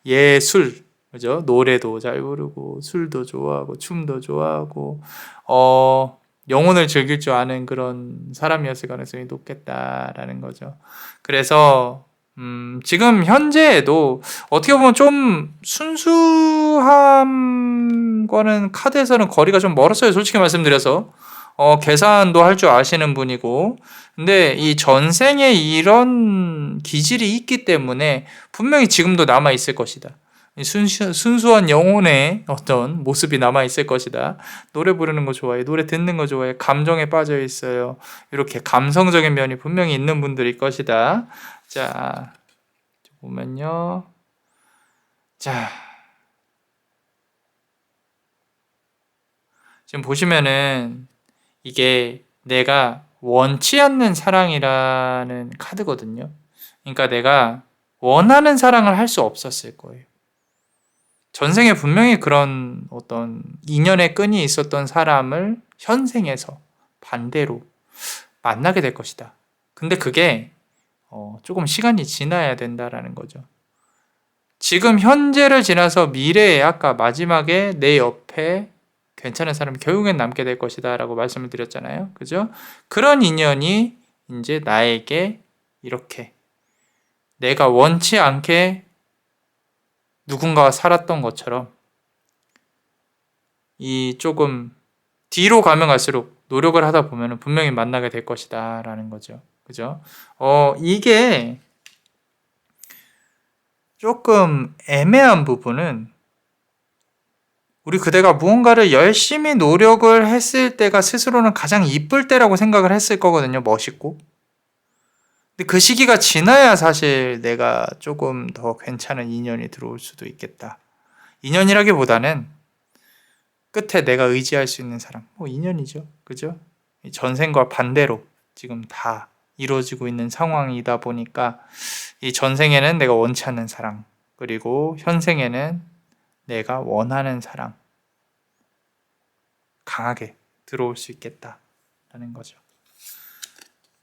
S1: 예술, 그죠? 노래도 잘 부르고 술도 좋아하고 춤도 좋아하고 영혼을 즐길 줄 아는 그런 사람이었을 가능성이 높겠다라는 거죠. 그래서 지금 현재에도 어떻게 보면 좀 순수함과는 카드에서는 거리가 좀 멀었어요. 솔직히 말씀드려서 계산도 할 줄 아시는 분이고, 근데 이 전생에 이런 기질이 있기 때문에 분명히 지금도 남아 있을 것이다. 순수한 영혼의 어떤 모습이 남아 있을 것이다. 노래 부르는 거 좋아해, 노래 듣는 거 좋아해, 감정에 빠져 있어요. 이렇게 감성적인 면이 분명히 있는 분들일 것이다. 자, 보면요. 자, 지금 보시면은 이게 내가 원치 않는 사랑이라는 카드거든요. 그러니까 내가 원하는 사랑을 할 수 없었을 거예요. 전생에 분명히 그런 어떤 인연의 끈이 있었던 사람을 현생에서 반대로 만나게 될 것이다. 근데 그게 조금 시간이 지나야 된다라는 거죠. 지금 현재를 지나서 미래에 아까 마지막에 내 옆에 괜찮은 사람이 결국엔 남게 될 것이다 라고 말씀을 드렸잖아요. 그죠? 그런 인연이 이제 나에게 이렇게 내가 원치 않게 누군가와 살았던 것처럼 이 조금 뒤로 가면 갈수록 노력을 하다 보면 분명히 만나게 될 것이다 라는 거죠. 그죠? 이게 조금 애매한 부분은 우리 그대가 무언가를 열심히 노력을 했을 때가 스스로는 가장 이쁠 때라고 생각을 했을 거거든요. 멋있고. 근데 그 시기가 지나야 사실 내가 조금 더 괜찮은 인연이 들어올 수도 있겠다. 인연이라기보다는 끝에 내가 의지할 수 있는 사람. 인연이죠. 그죠? 전생과 반대로 지금 다 이루어지고 있는 상황이다 보니까 이 전생에는 내가 원치 않는 사랑, 그리고 현생에는 내가 원하는 사랑 강하게 들어올 수 있겠다라는 거죠.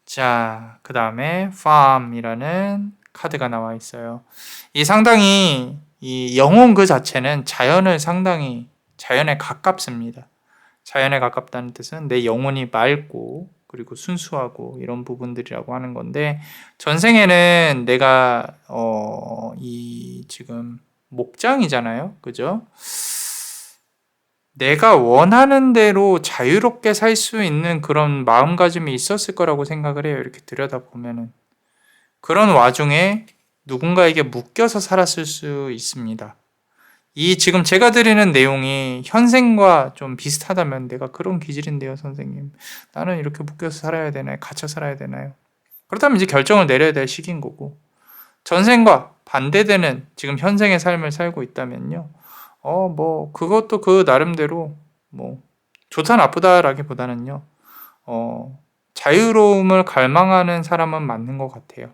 S1: 자, 그 다음에 farm이라는 카드가 나와 있어요. 이 상당히 이 영혼 그 자체는 자연에 가깝습니다. 자연에 가깝다는 뜻은 내 영혼이 맑고 그리고 순수하고 이런 부분들이라고 하는 건데, 전생에는 내가 이 지금 목장이잖아요. 그죠? 내가 원하는 대로 자유롭게 살 수 있는 그런 마음가짐이 있었을 거라고 생각을 해요. 이렇게 들여다보면은. 그런 와중에 누군가에게 묶여서 살았을 수 있습니다. 이 지금 제가 드리는 내용이 현생과 좀 비슷하다면 내가 그런 기질인데요, 선생님. 나는 이렇게 묶여서 살아야 되나요? 갇혀 살아야 되나요? 그렇다면 이제 결정을 내려야 될 시기인 거고, 전생과 반대되는 지금 현생의 삶을 살고 있다면요. 그것도 그 나름대로 좋다 나쁘다라기보다는요. 자유로움을 갈망하는 사람은 맞는 것 같아요.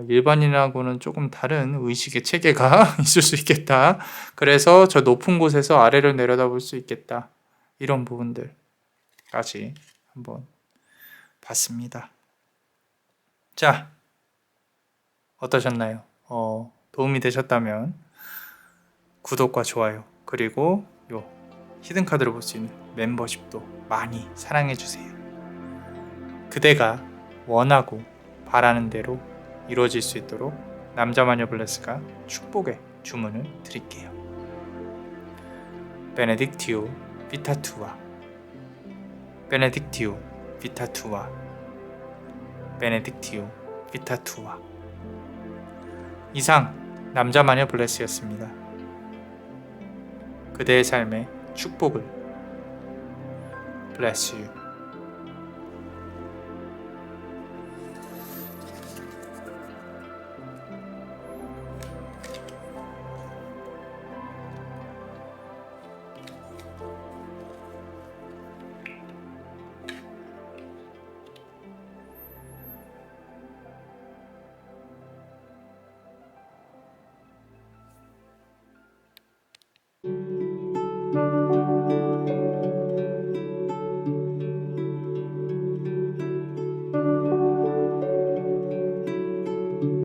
S1: 일반인하고는 조금 다른 의식의 체계가 있을 수 있겠다. 그래서 저 높은 곳에서 아래를 내려다볼 수 있겠다. 이런 부분들까지 한번 봤습니다. 자, 어떠셨나요? 도움이 되셨다면 구독과 좋아요, 그리고 요 히든카드를 볼 수 있는 멤버십도 많이 사랑해주세요. 그대가 원하고 바라는 대로 이루어질 수 있도록 남자마녀 블레스가 축복의 주문을 드릴게요. 베네딕티오 비타투아, 베네딕티오 비타투아, 베네딕티오 비타투아. 이상 남자마녀 블레스였습니다. 그대의 삶에 축복을. Bless you.